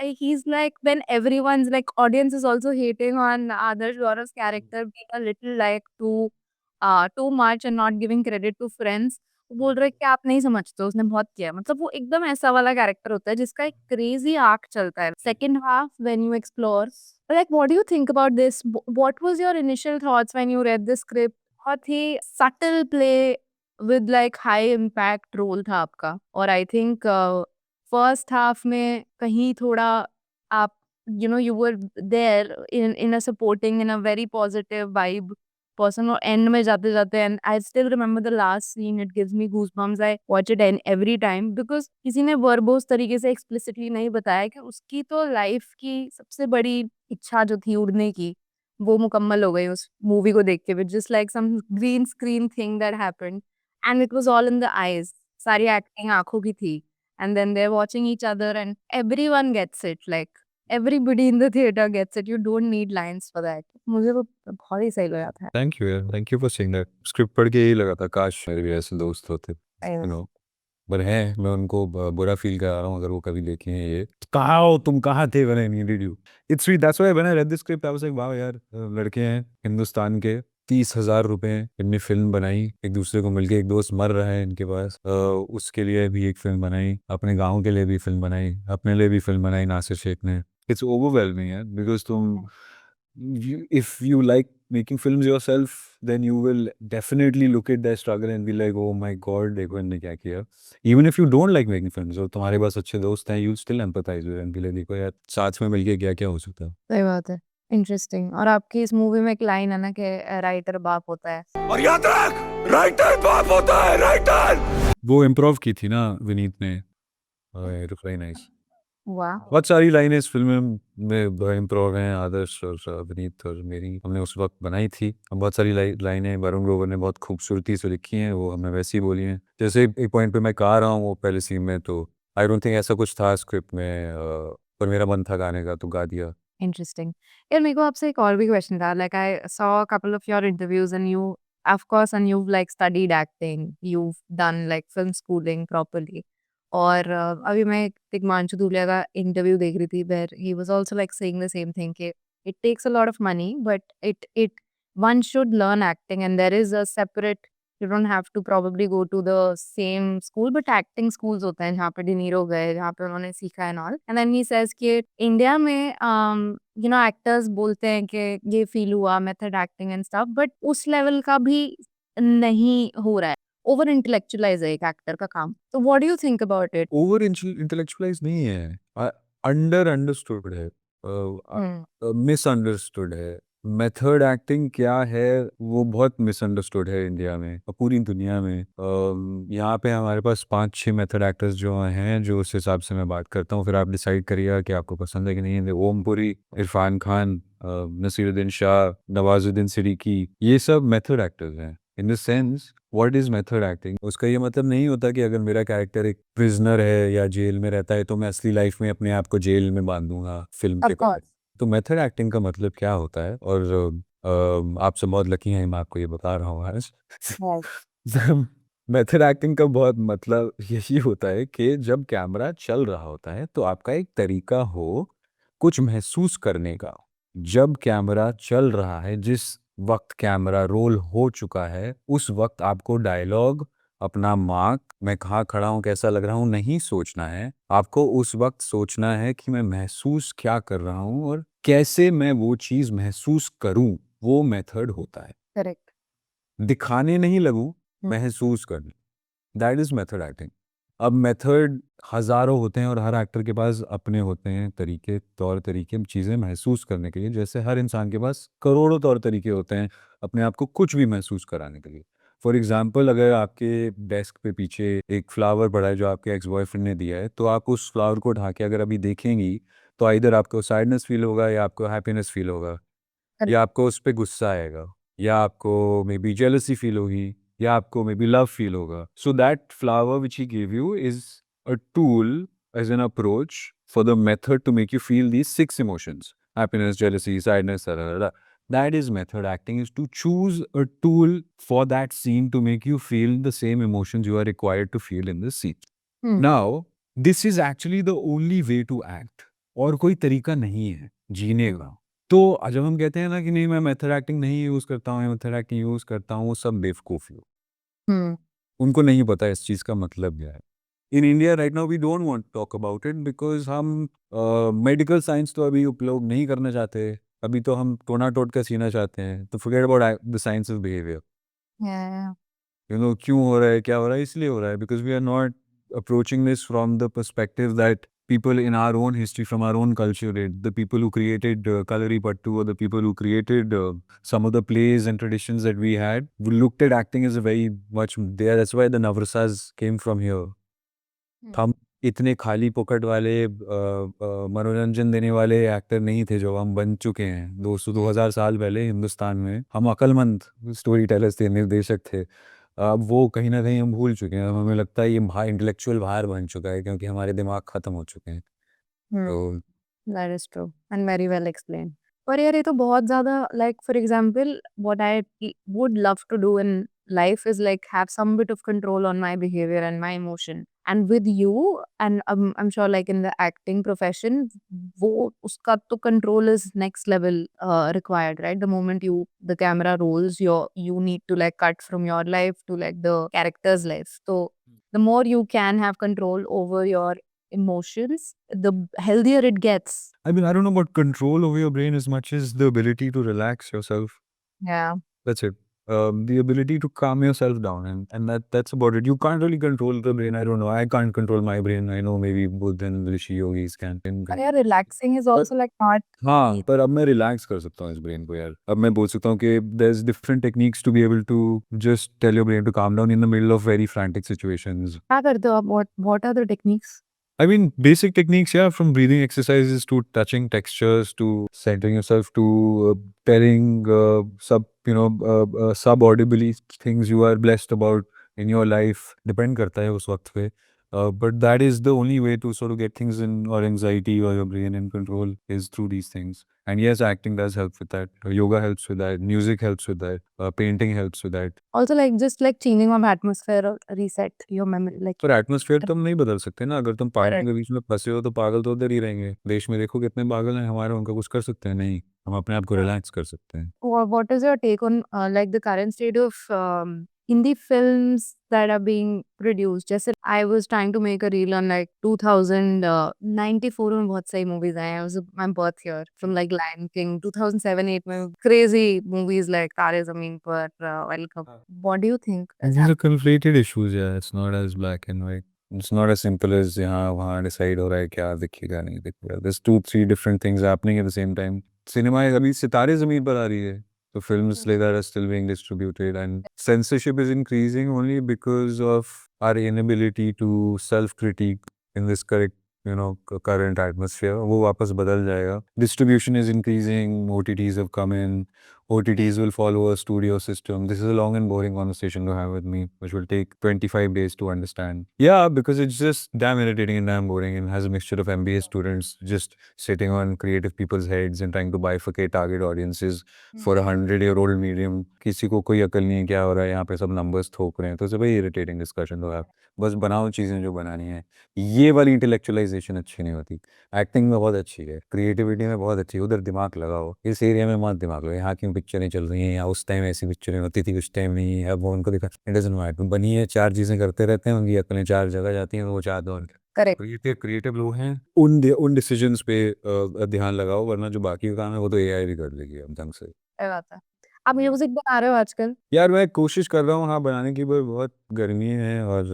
He is like when everyone's like audience is also hating on Adarsh Gaurav's character being a little like too much and not giving credit to friends. वो बोल रहे कि आप नहीं समझते, उसने बहुत किया। मतलब वो एकदम ऐसा वाला कैरेक्टर होता है जिसका एक क्रेजी आर्क चलता है। Second half when you explore, like what do you think about this? What was your initial thoughts when you read the script? बहुत ही subtle play with like high impact role था आपका। और I think first half में कहीं थोड़ा आप you were there in a supporting, in a very positive vibe person, और एंड में जाते जाते, and I still remember the last scene, it gives me goosebumps, I watch it and every time, because किसी ने verbose तरीके से explicitly नहीं बताया कि उसकी तो लाइफ की सबसे बड़ी इच्छा जो थी उड़ने की, वो मुकम्मल हो गई उस मूवी को देख के। Which just like some green screen thing that happened, and it was all in the eyes. सारी एक्टिंग आंखों की थी, and then they're watching each other and everyone gets it, like everybody in the theater gets it. You don't need lines for that. मुझे वो बहुत ही सही लगा था। थैंक यू यार, thank you for saying that. Script पढ़ के यही लगा था काश मेरे भी ऐसे दोस्त होते, I यू know. नो। पर हैं, मैं उनको बुरा फील करा रहा हूँ अगर वो कभी देखें ये। कहाँ हो तुम, कहाँ थे when I needed you? It's sweet, that's why when I read the script I was like wow यार, लड़के हैं हिंदुस्तान के, 30,000 रुपए इनने फिल्म बनाई, एक दूसरे को मिलके, एक दोस्त मर रहा है इनके पास, उसके लिए भी एक फिल्म बनाई, अपने गाँव के लिए भी फिल्म बनाई, अपने लिए भी फिल्म बनाई नासिर शेख ने। इट्स ओवरवेलमिंग यार, बिकॉज तुम if you like making films yourself, then you will definitely look at their struggle and be like, oh my god, देखो इनने क्या किया। Even if you don't like making films और तुम्हारे पास अच्छे दोस्त हैं, you'll still empathize with and be like, देखो यार साथ में मिलके क्या क्या हो सकता है। सही बात है। इंटरेस्टिंग। और आपकी इस मूवी में एक लाइन है ना कि राइटर बाप होता है। और याद रख, राइटर बाप होता है, राइटर। वो इम्प्रोव की थी ना विनीत ने, इट वाज वेरी नाइस। वाह। बहुत सारी लाइनें इस फिल्म में इम्प्रोव हैं, आदर्श और विनीत और मेरी, हमने उस वक्त बनाई थी। बहुत सारी लाइनें वरुण ग्रोवर ने बहुत खूबसूरती से लिखी हैं, वो हमने वैसी ही बोली हैं। जैसे एक पॉइंट पे मैं गा रहा हूँ वो पहले सीन में, तो आई डोंट थिंक ऐसा कुछ था स्क्रिप्ट में, पर मेरा मन था गाने का तो गा दिया। इंटरेस्टिंग। यार मेरे को आपसे एक और भी क्वेश्चन था। Like I saw a couple of your interviews and you of course and you've like studied acting, you've done like film schooling properly. और अभी मैं तिग्मांशु धूलिया का इंटरव्यू देख रही थी where he was also like saying the same thing कि it takes a lot of money but it one should learn acting and there is a separate, you don't have to probably go to the same school, but acting schools होते हैं जहाँ पे De Niro गए, जहाँ पे उन्होंने सीखा है all. And then he says कि इंडिया में एक्टर्स बोलते हैं कि ये फील हुआ method acting and stuff, but उस लेवल का भी नहीं हो रहा है। ओवर इंटेलेक्चुअलाइज है एक एक्टर का काम। तो what do you think about it? Over intellectualise नहीं है, अंडरस्टूड है, मिसअंडरस्टूड है। मेथड एक्टिंग क्या है वो बहुत मिसअंडरस्टूड है इंडिया में और पूरी दुनिया में। यहाँ पे हमारे पास 5-6 मेथड एक्टर्स जो हैं, जो उस हिसाब से मैं बात करता हूँ, फिर आप डिसाइड करिएगा कि आपको पसंद है कि नहीं है। ओमपुरी, इरफान खान, नसीरुद्दीन शाह, नवाजुद्दीन सिद्दीकी, ये सब मेथड एक्टर्स हैं। In the sense what is method acting, उसका ये मतलब नहीं होता कि अगर मेरा कैरेक्टर एक प्रिजनर है या जेल में रहता है तो मैं असली लाइफ में अपने आप को जेल में बांध दूंगा फिल्म के ऑफ कोर्स। तो मेथड एक्टिंग का मतलब क्या होता है, और आप सब बहुत लकी हैं, मैं आपको ये बता रहा हूँ आज। मेथड एक्टिंग का बहुत मतलब यही होता है कि जब कैमरा चल रहा होता है तो आपका एक तरीका हो कुछ महसूस करने का। जब कैमरा चल रहा है, जिस वक्त कैमरा रोल हो चुका है, उस वक्त आपको डायलॉग, अपना मार्क, मैं कहाँ खड़ा हूँ, कैसा लग रहा हूँ, नहीं सोचना है। आपको उस वक्त सोचना है कि मैं महसूस क्या कर रहा हूँ और कैसे मैं वो चीज़ महसूस करूँ, वो मेथड होता है। करेक्ट। दिखाने नहीं लगूं, हम्म। महसूस करने। That is method acting. अब मेथड हजारों होते हैं और हर एक्टर के पास अपने होते हैं तरीके, तौर तरीके, चीज़ें महसूस करने के लिए, जैसे हर इंसान के पास करोड़ों तौर तरीके होते हैं अपने आप को कुछ भी महसूस कराने के लिए। फॉर एग्जाम्पल, अगर आपके डेस्क पे पीछे एक फ्लावर पड़ा है जो आपके एक्स बॉयफ्रेंड ने दिया है, तो आप उस फ्लावर को उठा के अगर अभी देखेंगी तो इधर आपको सैडनेस फील होगा या आपको हैप्पीनेस फील होगा, या आपको उस पर गुस्सा आएगा, या आपको मे बी जेलसी फील होगी, या आपको मे बी लव फील होगा। So that flower which he give you is a tool as an approach for the method to make you feel these 6 emotions: happiness, jealousy, sadness, that is method acting, is to choose a tool for that scene to make you feel the same emotions you are required to feel in this scene. Hmm. Now, this is actually the only way to act. और कोई तरीका नहीं है जीने का। तो जब हम कहते हैं ना कि नहीं मैं मेथड एक्टिंग नहीं यूज़ करता हूँ या मेथड एक्टिंग यूज़ करता हूँ, वो सब बेवकूफ़ी हो। हम्म। उनको नहीं पता इस चीज़ का मतलब क्या है। In India right now we don't want to talk about it because हम मेडिकल साइंस तो अभी उपयोग नहीं करना चाहते। अभी तो हम टोना टोटका सीना चाहते हैं। तो forget about the science of behaviour. Yeah. क्यों हो रहा है, क्या हो रहा है, इसलिए हो रहा है because we are not approaching this from the perspective that people in our own history, from our own culture did. The people who created Kalari Pattu, or the people who created some of the plays and traditions that we had, we looked at acting as a very much there. That's why the Navrasas came from here. हम इतने खाली pocket वाले मनोरंजन देने वाले actor नहीं थे जो हम बन चुके हैं 200 साल पहले हिंदुस्तान में। हम अक्लमंद स्टोरी टेलर्स थे, निर्देशक थे। अब वो कहीं ना कहीं हम भूल चुके हैं। अब हमें लगता है ये इंटेलेक्चुअल भार बन चुका है क्योंकि हमारे दिमाग खत्म हो चुके हैं। तो That is true and very well explained. पर यार ये तो बहुत ज़्यादा like for example what I would love to do in life is like have some bit of control on my behavior and my emotion. And with you and I'm sure like in the acting profession वो उसका तो control is next level required, right? The moment the camera rolls you need to like cut from your life to like the character's life. So the more you can have control over your emotions, the healthier it gets. I mean, I don't know about control over your brain as much as the ability to relax yourself. Yeah. That's it. The ability to calm yourself down, and that's about it. You can't really control the brain. I don't know. I can't control my brain. I know maybe Buddha and Rishi yogis can. But yeah, relaxing is also like not हाँ, पर अब मैं relax कर सकता हूँ इस brain को यार। अब मैं बोल सकता हूँ कि there's different techniques to be able to just tell your brain to calm down in the middle of very frantic situations. क्या करते हो आप? What are the techniques? I mean, basic techniques, yeah, from breathing exercises to touching textures to centering yourself to telling sub audibly things you are blessed about in your life. Depend करता है उस वक्त पे. But that is the only way to sort of get things in, or anxiety or your brain in control, is through these things. And yes, acting does help with that. Yoga helps with that. Music helps with that. Painting helps with that. Also like just like changing of atmosphere or reset your memory like पर atmosphere तो हम नहीं बदल सकते ना। अगर तुम पागलों Correct. के बीच में फंसे हो तो पागल तो उधर ही रहेंगे। देश में देखो कितने पागल हैं हमारे, उनका कुछ कर सकते हैं नहीं। हम अपने आप को रिलैक्स कर सकते हैं। What is your take on like the current state of Hindi films that are being produced? जैसे I was trying to make a reel on like 2094 में बहुत सारी movies आए हैं. It was my birth year from like Lion King. 2007-8 में crazy movies like तारे ज़मीन पर, Welcome. What do you think is These are conflated issues, yeah. It's not as black and white. It's not as simple as यहाँ वहाँ decide हो रहा है क्या दिखेगा नहीं दिखेगा. There's 2-3 different things happening at the same time. Cinema अभी सितारे ज़मीन पर आ रही है. So films like that are still being distributed, and censorship is increasing only because of our inability to self-critique in this current atmosphere. वो वापस बदल जाएगा. Distribution is increasing. OTTs have come in. OTTs will follow a studio system. This is a long and boring conversation to have with me, which will take 25 days to understand. Yeah, because it's just damn irritating and damn boring, and has a mixture of MBA students just sitting on creative people's heads and trying to bifurcate target audiences for a 100-year-old medium. किसी को कोई अकल नहीं है क्या हो रहा है यहाँ पे, सब numbers थोप रहे हैं. तो it's a very irritating discussion to have. बस बनाओ चीज़ें जो बनानी है. ये वाली इंटेलेक्चुअलाइजेशन अच्छी नहीं होती. एक्टिंग में बहुत अच्छी है, क्रिएटिविटी में बहुत अच्छी है, उधर दिमाग लगाओ. इस एरिया में मत दिमाग लगाओ. यहाँ की पिक्चरें चल रही हैं, या उस टाइम ऐसी पिक्चरें होती थी, उस टाइम नहीं है. अब वो उनको दिखा, इट डजंट मैटर. बनी है, 4 चीज़ें करते रहते हैं, उनकी अकलें 4 जगह जाती हैं, वो 4 दौर. correct? क्रिएटिव लोग हैं, उन डिसीजंस पे ध्यान लगाओ, वरना जो बाकी का काम है वो तो एआई भी कर लेगी अब ढंग से. सही बात है. आप म्यूजिक बना रहे हो आजकल? यार मैं कोशिश कर रहा हूँ हाँ बनाने की, पर बहुत गर्मी है और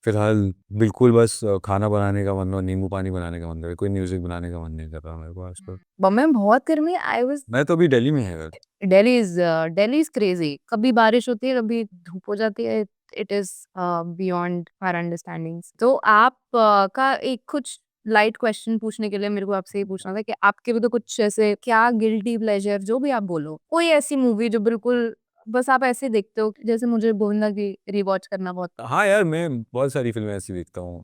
फिलहाल बिल्कुल बस खाना बनाने का मन और नींबू पानी बनाने का मन कर रहा है, कोई म्यूजिक बनाने का मन नहीं कर रहा मेरे को आजकल। बॉम्बे में बहुत गर्मी है। आई वाज मैं तो अभी दिल्ली में है यार। Delhi is crazy. कभी बारिश होती है, कभी धूप हो जाती है। It is beyond our understandings. तो आप का एक कुछ लाइट क्वेश्चन पूछने के लिए मेरे को आपसे ये पूछना था कि आपके भी तो कुछ ऐसे क्या गिल्टी प्लेजर जो भी आप बोलो, कोई ऐसी मूवी जो बिल्कुल बस आप ऐसे देखते हो जैसे मुझे गोविंदा की रिवॉच करना बहुत। हाँ यार मैं बहुत सारी फिल्में ऐसी देखता हूँ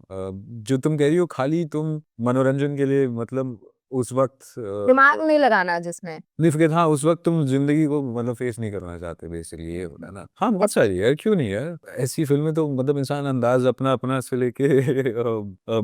जो तुम कह रही हो खाली तुम मनोरंजन के लिए, मतलब उस वक्त दिमाग नहीं लगाना जिसमें। नहीं फिर हाँ उस वक्त तुम जिंदगी को मतलब फेस नहीं करना चाहते बेसिकली, ये होता है ना। हाँ बहुत सारी यार, क्यों नहीं यार, ऐसी फिल्में तो मतलब इंसान अंदाज अपना अपना से लेके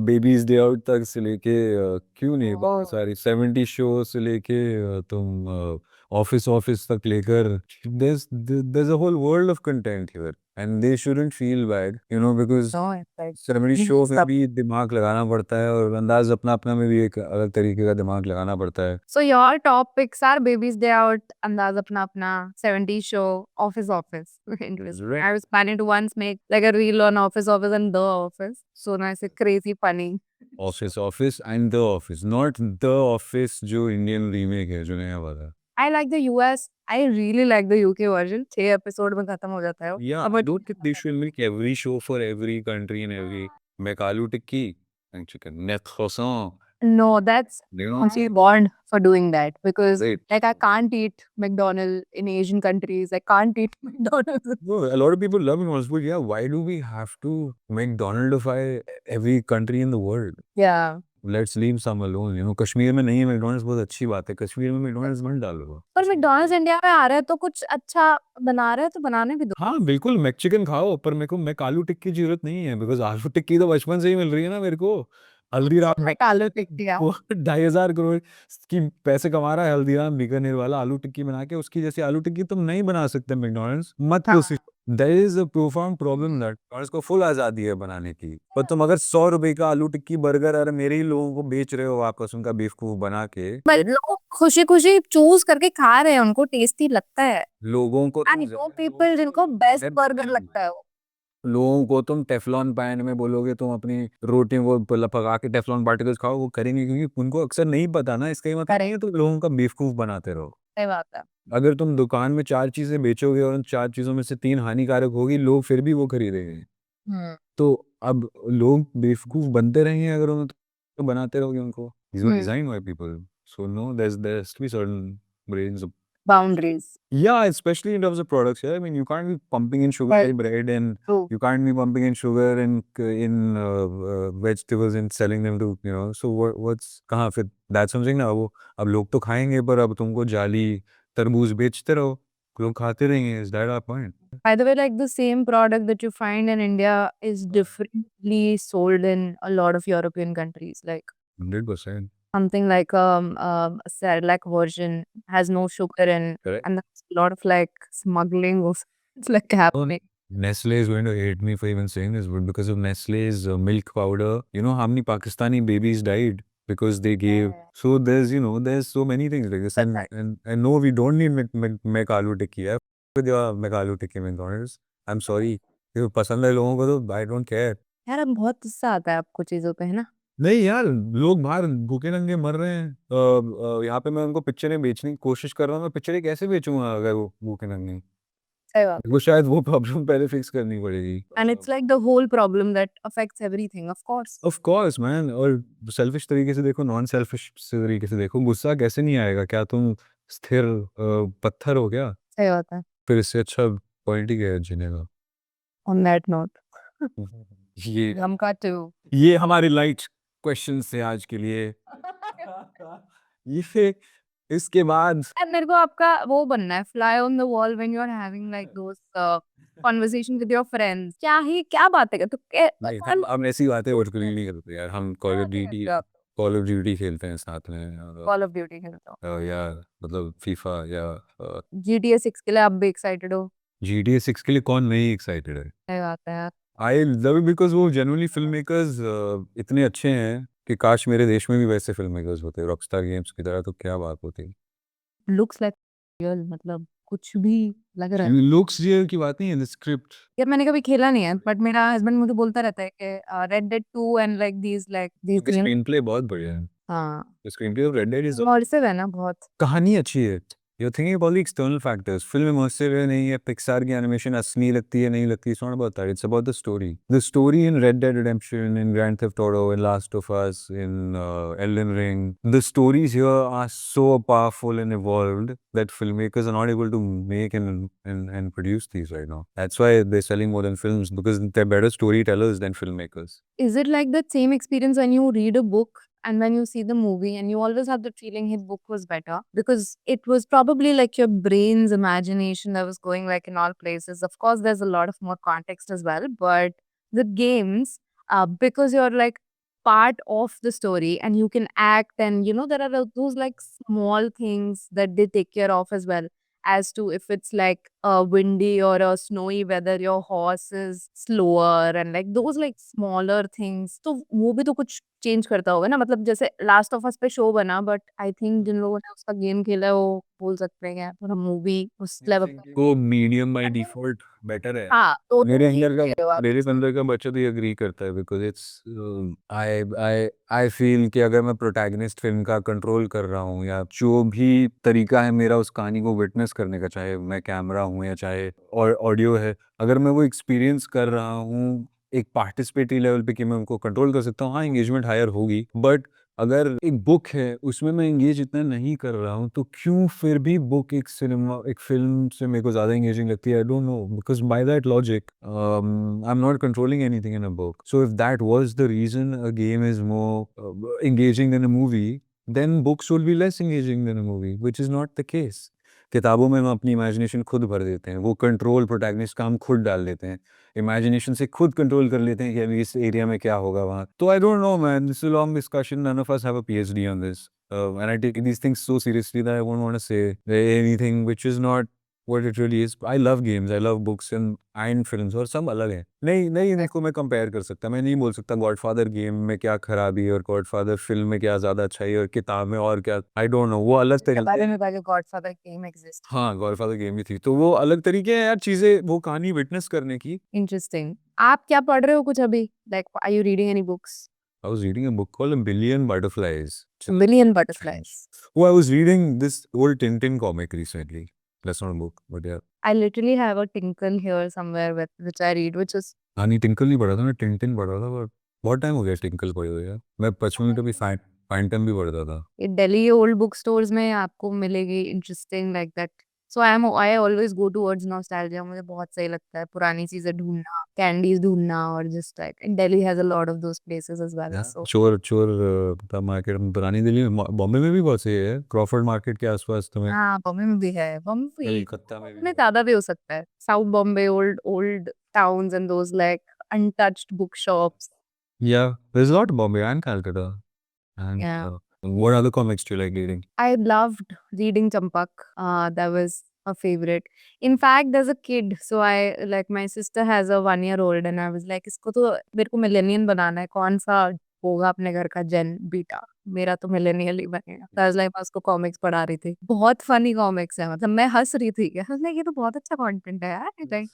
बेबीज डे आउट तक से लेके क्यों नहीं, बहुत सारी 70 शो से लेके तुम ऑफिस ऑफिस तक लेकर, there's a whole world of content here and they shouldn't feel bad, you know, because no effect. 70 show में भी दिमाग लगाना पड़ता है और अंदाज अपना अपना में भी एक अलग तरीके का दिमाग लगाना पड़ता है। So your top picks are Baby's Day Out, Andaz Apna Apna, 70s Show, Office Office. Interesting. Right. I was planning to once make like a reel on Office Office and The Office. So nice, crazy funny. Office office and the office, not the office जो Indian remake है जो नया वाला। I like the US. I really like the UK version. 6 episode में खत्म हो जाता है वो। Yeah, I don't think they should make every show for every country and every McAloo tikki and chicken net croissant, No, that's you know, actually born for doing that because right. like I can't eat McDonald's in Asian countries. I can't eat McDonald's. No, a lot of people love McDonald's, but yeah, why do we have to McDonaldify every country in the world? Yeah. Let's leave some alone, you know, Kashmir में नहीं है McDonald's, बहुत अच्छी बात है, कश्मीर में McDonald's मत डालो। पर मैकडॉनल्ड्स इंडिया में आ रहा है तो कुछ अच्छा बना रहा है तो बनाने भी दो। हाँ बिल्कुल मैकचिकन खाओ, पर मेरे को मैकालू टिक्की की जरूरत नहीं है, बिकॉज आलू टिक्की तो बचपन से ही मिल रही है ना मेरे को। हल्दीराम मैकालो टिक्की वो 2,500 करोड़ की पैसे कमा रहा है हल्दीराम बीकानेर वाला आलू टिक्की बना के, उसकी जैसी आलू टिक्की तुम नहीं बना सकते मैकडॉनल्ड्स, मत कोशिश। There is a profound problem that McDonald's को फुल आजादी है बनाने की, पर तुम अगर 100 रुपए का आलू टिक्की बर्गर अरे मेरे ही लोगों को बेच रहे हो वापस उनका बेवकूफ बना के, पर लोग खुशी खुशी चूज करके खा रहे हैं, उनको टेस्टी लगता है। लोगों को एंड नो पीपल जिनको बेस्ट बर्गर लगता है वो। लोगों को तुम टेफलॉन पैन में बोलोगे तुम अपनी रोटियों को पका के टेफलॉन पार्टिकल्स खाओ, वो करेंगे क्योंकि उनको अक्सर नहीं पता ना, इसका ही मतलब नहीं है तुम लोगों का बेवकूफ बनाते रहो। सही बात है। अगर तुम दुकान में 4 चीजें बेचोगे और उन 4 चीजों में से 3 हानिकारक होगी, लोग फिर भी वो खरीदेंगे। हम्म। तो अब लोग बेवकूफ बनते रहेंगे अगर उन्हें तो बनाते रहोगे उनको। Design by people, so no there to be certain brains. Boundaries. Yeah, especially in terms of products. Yeah, I mean, you can't be pumping in sugar in bread, and True. you can't be pumping in sugar in vegetables and selling them to, you know. So what's कहाँ फिर? That's something ना, वो अब लोग तो खाएंगे, पर अब तुमको जाली तरबूज बेचते रहो, लोग खाते रहेंगे। Is that our point? By the way, like the same product that you find in India is differently sold in a lot of European countries. Like 100%. something like a Cerelac version has no sugar in, Correct. and there's a lot of like smuggling of it's like happening. Nestle is going to hate me for even saying this, but because of Nestle's milk powder, you know how many Pakistani babies died because they gave. So there's, you know, there's so many things like this, and Right. and no, we don't need Mac aloo tikki. Yeah, with your Mac aloo tikki McDonald's. I'm sorry, if पसंद है लोगों को तो I don't care. यार अब बहुत गुस्सा आता है आपको चीजों पे, है ना? नहीं यार, लोग बाहर भूखे नंगे मर रहे हैं, यहाँ पे मैं उनको पिक्चरें बेचने की कोशिश कर रहा हूँ, मैं पिक्चरें कैसे बेचूंगा अगर वो भूखे नंगे? सही बात। वो शायद वो प्रॉब्लम पहले फिक्स करनी पड़ेगी। And it's like the whole problem that affects everything, of course. Of course man, और सेल्फिश तरीके से देखो, नॉन सेल्फिश तरीके से देखो, गुस्सा कैसे नहीं आएगा? क्या तुम स्थिर पत्थर हो क्या? सही बात है। फिर इससे अच्छा पॉइंट ही क्या है जीने का? On that note, ये हम का too. ये हमारे लाइट क्वेश्चन से आज के लिए। ये इसके बाद And मेरे को आपका वो बनना है, fly on the wall when you're having like those conversation with your friends. क्या ही क्या बातें करते हो? नहीं, हम ऐसी बातें वर्चुअली नहीं करते यार, हम कॉल ऑफ ड्यूटी खेलते हैं साथ में, Call of Duty खेलते हो। या मतलब फीफा या GTA 6 के लिए आप भी एक्साइटेड हो? GTA 6 के लिए कौन नहीं एक्साइटेड है? सही बात है यार। आई लव इट बिकॉज वो जनरली फिल्म मेकर्स इतने अच्छे हैं कि काश मेरे देश में भी वैसे फिल्म मेकर्स होते, रॉकस्टार गेम्स की तरह, तो क्या बात होती। Looks like रियल मतलब कुछ भी लग रहा है। लुक्स रियल की बात नहीं है, द स्क्रिप्ट। यार मैंने कभी खेला नहीं है बट मेरा हस्बैंड मुझे बोलता रहता है कि Red Dead 2 and like these game. Screen play बहुत बढ़िया है। हाँ, The screenplay of Red Dead is immersive है ना बहुत। कहानी अच्छी है। You're thinking about the external factors. Film immersive है नहीं है, पिक्सार की एनिमेशन असली लगती है नहीं लगती, it's not about that. It's about the story. The story in Red Dead Redemption, in Grand Theft Auto, in Last of Us, in Elden Ring, the stories here are so powerful and evolved that filmmakers are not able to make and produce these right now. That's why they're selling more than films, because they're better storytellers than filmmakers. Is it like that same experience when you read a book and when you see the movie and you always have the feeling his book was better? Because it was probably like your brain's imagination that was going like in all places. Of course, there's a lot of more context as well, but the games, because you're like part of the story and you can act and there are those like small things that they take care of as well, as to if it's like a windy or a snowy weather, your horse is slower and like those like smaller things. तो वो भी तो कुछ change करता होगा ना, मतलब जैसे लास्ट ऑफ अस पे शो बना बट आई थिंक जिन लोगों ने उसका गेम खेला है वो बोल सकते हैं कि पूरा मूवी उस लेवल पर। वो मीडियम बाय डिफॉल्ट बेटर है। हाँ तो मेरे ठीक अंदर कह रहे हो का आप। मेरे अंदर का बच्चा तो ये एग्री करता है, because it's I I I feel कि अगर मैं प्रोटैगनिस्ट फिल्म का कंट्रोल कर रहा हूँ, या जो भी तरीका है मेरा उस कहानी को विटनेस करने का, चाहे मैं कैमरा हूँ या चाहे और ऑडियो है, अगर मैं वो एक्सपीरियंस कर रहा हूँ एक पार्टिसिपेटरी लेवल पे कि मैं उनको कंट्रोल कर सकता हूँ, हाँ एंगेजमेंट हायर होगी। बट अगर एक बुक है उसमें मैं एंगेज इतना नहीं कर रहा हूँ, तो क्यों फिर भी बुक एक फिल्म से मेरे को ज़्यादा एंगेजिंग लगती है? I don't know, because by that logic I am not controlling anything in a book. So if that was the reason a game is more engaging than a movie, then books will be less engaging than a movie, which is not the case. किताबों में हम अपनी imagination खुद भर देते हैं, वो control protagonist का हम खुद डाल देते हैं, इमेजिनेशन से खुद कंट्रोल कर लेते हैं कि अभी इस एरिया में क्या होगा वहाँ। तो I don't know man, this is a long discussion, none of us have a PhD on this, and I take these things so seriously that I won't want to say anything which is not what it really is. I love games, I love books and films, और सब अलग है। नहीं नहीं, इनको मैं compare कर सकता, मैं नहीं बोल सकता गॉडफादर गेम में क्या खराबी है और गॉडफादर फिल्म में क्या ज़्यादा अच्छाई है और किताब में और क्या, आई डोंट नो, वो अलग के बारे तरीके। में पहले गॉडफादर गेम एग्जिस्ट। हाँ, गॉडफादर गेम भी थी, तो वो अलग तरीके हैं यार चीज़ें, वो कहानी विटनेस करने की। इंटरेस्टिंग। आप क्या पढ़ रहे हो कुछ अभी? Like are you reading any books? I was reading a book called A Billion Butterflies. Million butterflies. Oh, I was reading this old Tintin comic recently. That's not a book, but yeah. I literally have a Tinkle here somewhere with which I read, which is हाँ नहीं, tinkle नहीं पढ़ा था, मैं Tintin पढ़ा था, but बहुत time हो गया टिंकल पढ़े हुए यार। मैं बचपन में कभी फाइंटम भी पढ़ता था। दिल्ली ओल्ड बुक स्टोर्स में आपको मिलेगी interesting like that. So I always go towards nostalgia. मुझे बहुत सही लगता है पुरानी चीजें ढूंढना, कैंडीज ढूंढना, और just like Delhi has a lot of those places as well. So चोर चोर मार्केट में, पुरानी दिल्ली में, बॉम्बे में भी बहुत सही है, क्रॉफर्ड मार्केट के आसपास तुम्हें। हाँ, बॉम्बे में भी है। बॉम्बे कलकत्ता में भी में ज्यादा भी हो सकता है। South Bombay, old old towns and those like untouched book shops. Yeah, there's a lot in Bombay and Calcutta. And Yeah. what other comics do you like reading? I loved reading Champak. That was a favorite. In fact, there's a kid. So I like my sister has a 1-year-old and I was like, इसको तो मेरे को मिलेनियन बनाना है, कौन सा होगा अपने घर का जेन बीटा, मेरा तो मिलेनियल ही बनेगा। तो I was like, मैं उसको कॉमिक्स पढ़ा रही थी, बहुत फनी कॉमिक्स है, मतलब मैं हंस रही थी। I was like, ये तो बहुत अच्छा कंटेंट है यार, लाइक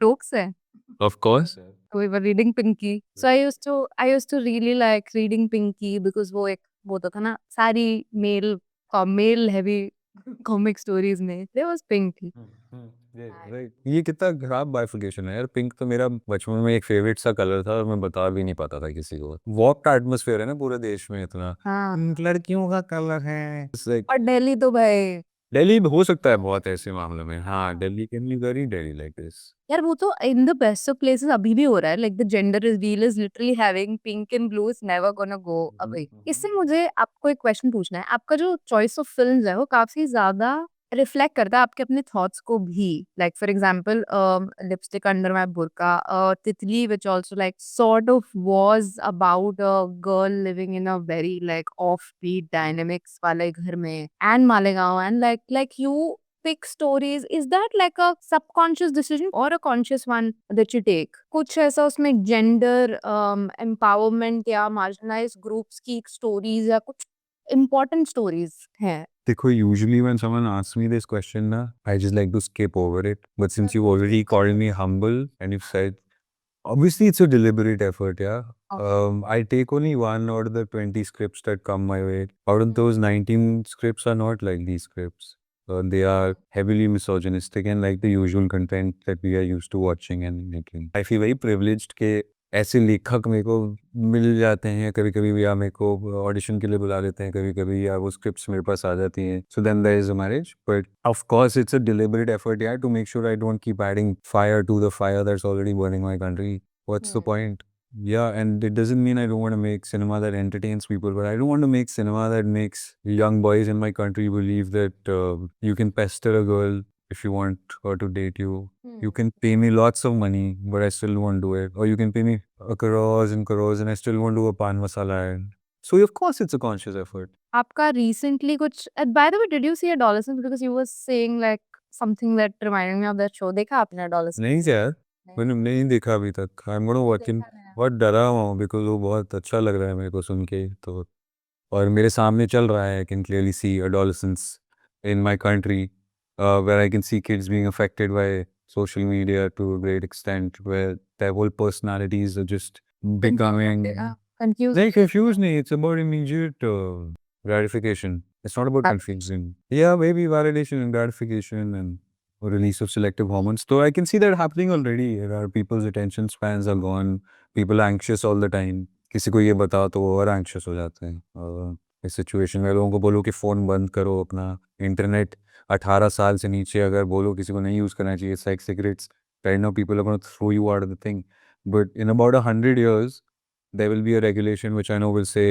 जोक्स है। Of course. So we were reading Pinky. So I used to really like reading Pinky because वो एक वो होता था ना सारी मेल हेवी कॉमिक स्टोरीज में there was Pinky. ये कितना खराब बाइफिकेशन है यार। पिंक तो मेरा बचपन में एक फेवरेट सा कलर था और मैं बता भी नहीं पाता था किसी को। वॉक का एटमॉस्फेयर है ना पूरे देश में इतना, हाँ, लड़कियों का कलर है। It's like, और दिल्ली तो भाई दिल्ली में हो सकता है बहुत ऐसे मामलों में, हाँ Delhi can be very daily like this. यार वो तो in the best of places अभी भी हो रहा है। Like the gender reveal is literally having pink and blue is never gonna go away. इससे मुझे आपको एक क्वेश्चन पूछना है। आपका जो चॉइस ऑफ फिल्म्स है वो काफी ज्यादा रिफ्लेक्ट करता है आपके अपने थॉट्स को भी। Like for example Lipstick Under My Burkha, Titli which also like sort of was about a girl living in a very like offbeat dynamics वाले घर में, and Malegaon, and like you pick stories. Is that like a subconscious decision or a conscious one that you take? कुछ ऐसा उसमें gender empowerment या marginalized groups की stories या कुछ important stories हैं देखो, usually when someone asks me this question na, I just like to skip over it. But since you've already called me humble and you've said, obviously it's a deliberate effort, yeah. I take only 1 out of the 20 scripts that come my way. Out of those 19 scripts are not like these scripts. They are heavily misogynistic and like the usual content that we are used to watching and making. I feel very privileged के ऐसे लेखक मेरे को मिल जाते हैं कभी कभी, या मेरे को ऑडिशन के लिए बुला लेते हैं कभी कभी, या वो स्क्रिप्ट्स मेरे पास आ जाती हैं. So then there is a marriage, but of course it's a deliberate effort यार, to make sure I don't keep adding fire to the fire that's already burning my country. What's the point? Yeah, and it doesn't mean I don't want to make cinema that entertains people, but I don't want to make cinema that makes young boys in my country believe that you can pester a girl if you want her to date you. You can pay me lots of money, but I still won't do it. Or you can pay me crores and I still won't do a pan masala ad. So of course it's a conscious effort. आपका recently कुछ by the way did you see Adolescence, because you were saying like something that reminded me of that show. देखा आपने Adolescence? नहीं यार, मैंने नहीं देखा अभी तक. I'm gonna watch it. बहुत डरा हुआ हूँ बिकॉज वो बहुत अच्छा लग रहा है मेरे को सुन के. तो और मेरे सामने चल रहा है. I can clearly see adolescence in my country, where I can see kids being affected by social media to a great extent, where their whole personalities are just becoming... Confused. They confuse me. It's about immediate gratification. It's not about confusion. Yeah, maybe validation and gratification and release of selective hormones. So I can see that happening already. Where people's attention spans are gone. People are anxious all the time. किसी को ये बताओ तो वो और anxious हो जाते हैं. इस सिचुएशन में लोगों को बोलो कि फ़ोन बंद करो अपना. इंटरनेट 18 साल से नीचे अगर बोलो किसी को नहीं यूज़ करना चाहिए. It's like cigarettes. Right now people are going to throw you out of the thing. But in about 100 years, there will be a regulation which I know will say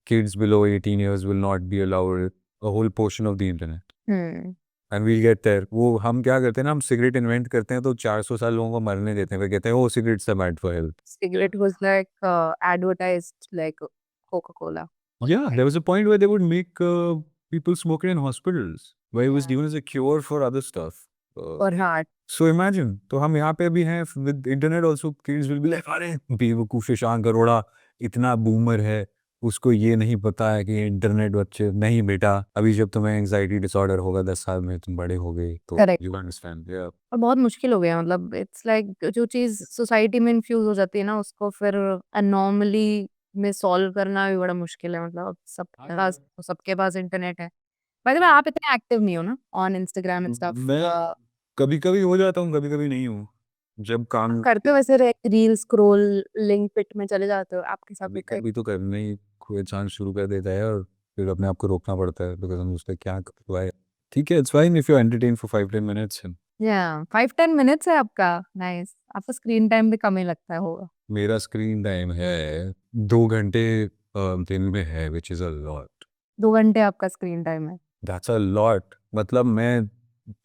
kids below 18 years will not be allowed a whole portion of the internet. And we'll get there. वो हम क्या करते हैं ना, हम cigarette invent करते हैं तो 400 साल लोगों को मरने देते हैं. फिर कहते हैं वो cigarettes are bad for health. Cigarette was like advertised like Coca-Cola. Yeah, there was a point where they would make people smoke it in hospitals, where it was given as a cure for other stuff. For heart. So imagine, तो हम यहाँ पे भी हैं with internet also, kids will be like, अरे बेवकूफ़ शशांक अरोड़ा इतना boomer है, उसको ये नहीं पता है कि इंटरनेट बच्चे नहीं. बेटा अभी जब तुम्हें एंजाइटी डिसऑर्डर होगा 10 साल में, तुम बड़े हो गए तो Correct. You understand. या और बहुत मुश्किल हो गया. मतलब इट्स लाइक जो चीज सोसाइटी में इन्फ्यूज हो जाती है ना, उसको फिर अनॉर्मली में सॉल्व करना भी बड़ा मुश्किल है. मतलब सबके पास इंटरनेट है. बाय द वे आप इतने एक्टिव नहीं हो ना ऑन इंस्टाग्राम एंड स्टफ. मैं कभी कभी हो जाता हूँ, कभी कभी नहीं हूँ. जब काम करते हो वैसे रील स्क्रॉल लिंक पिट में चले जाते हो. आपके साथ भी कभी तो करना ही कोई इंसान शुरू कर देता है और फिर अपने आप को रोकना पड़ता है बिकॉज हम उसका क्या करवाए. ठीक है, it's fine if you entertain for 5-10 minutes. या 5-10 मिनट्स है आपका. नाइस. आपका स्क्रीन टाइम भी कम ही लगता है होगा. मेरा स्क्रीन टाइम है 2 घंटे दिन में है, विच इज़ अ लॉट. 2 घंटे आपका स्क्रीन टाइम है. That's a lot. मतलब मैं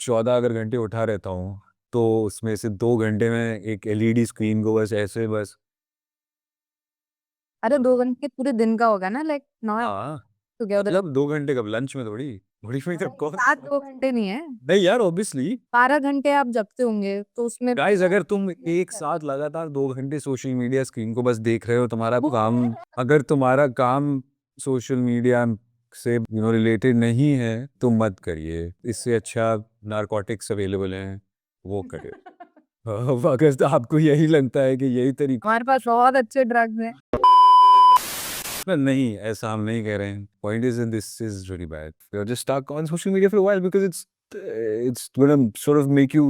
14 अगर घंटे उठा रहता हूँ तो उसमें से 2 घंटे में एक एलईडी स्क्रीन को बस ऐसे बस. अरे 2 घंटे पूरे दिन का होगा ना, लाइक नॉट हाँ, टुगेदर. मतलब 2 घंटे कब, लंच में थोड़ी थोड़ी में तब कौन. 2 घंटे नहीं है. नहीं यार, ऑब्वियसली 12 घंटे आप जगते होंगे तो उसमें गाइस, अगर तुम एक साथ लगातार 2 घंटे सोशल मीडिया स्क्रीन को बस देख रहे हो, तुम्हारा काम, अगर तुम्हारा काम सोशल मीडिया से रिलेटेड नहीं है तो मत करिए. इससे अच्छा नारकोटिक्स अवेलेबल हैं, वो करिए. अगर तो आपको यही लगता है कि यही तरीका. हमारे पास बहुत अच्छे ड्रग्स हैं. नहीं, ऐसा हम नहीं कह रहे हैं. Point is in this is really bad. You are just stuck on social media for a while because it's going to sort of make you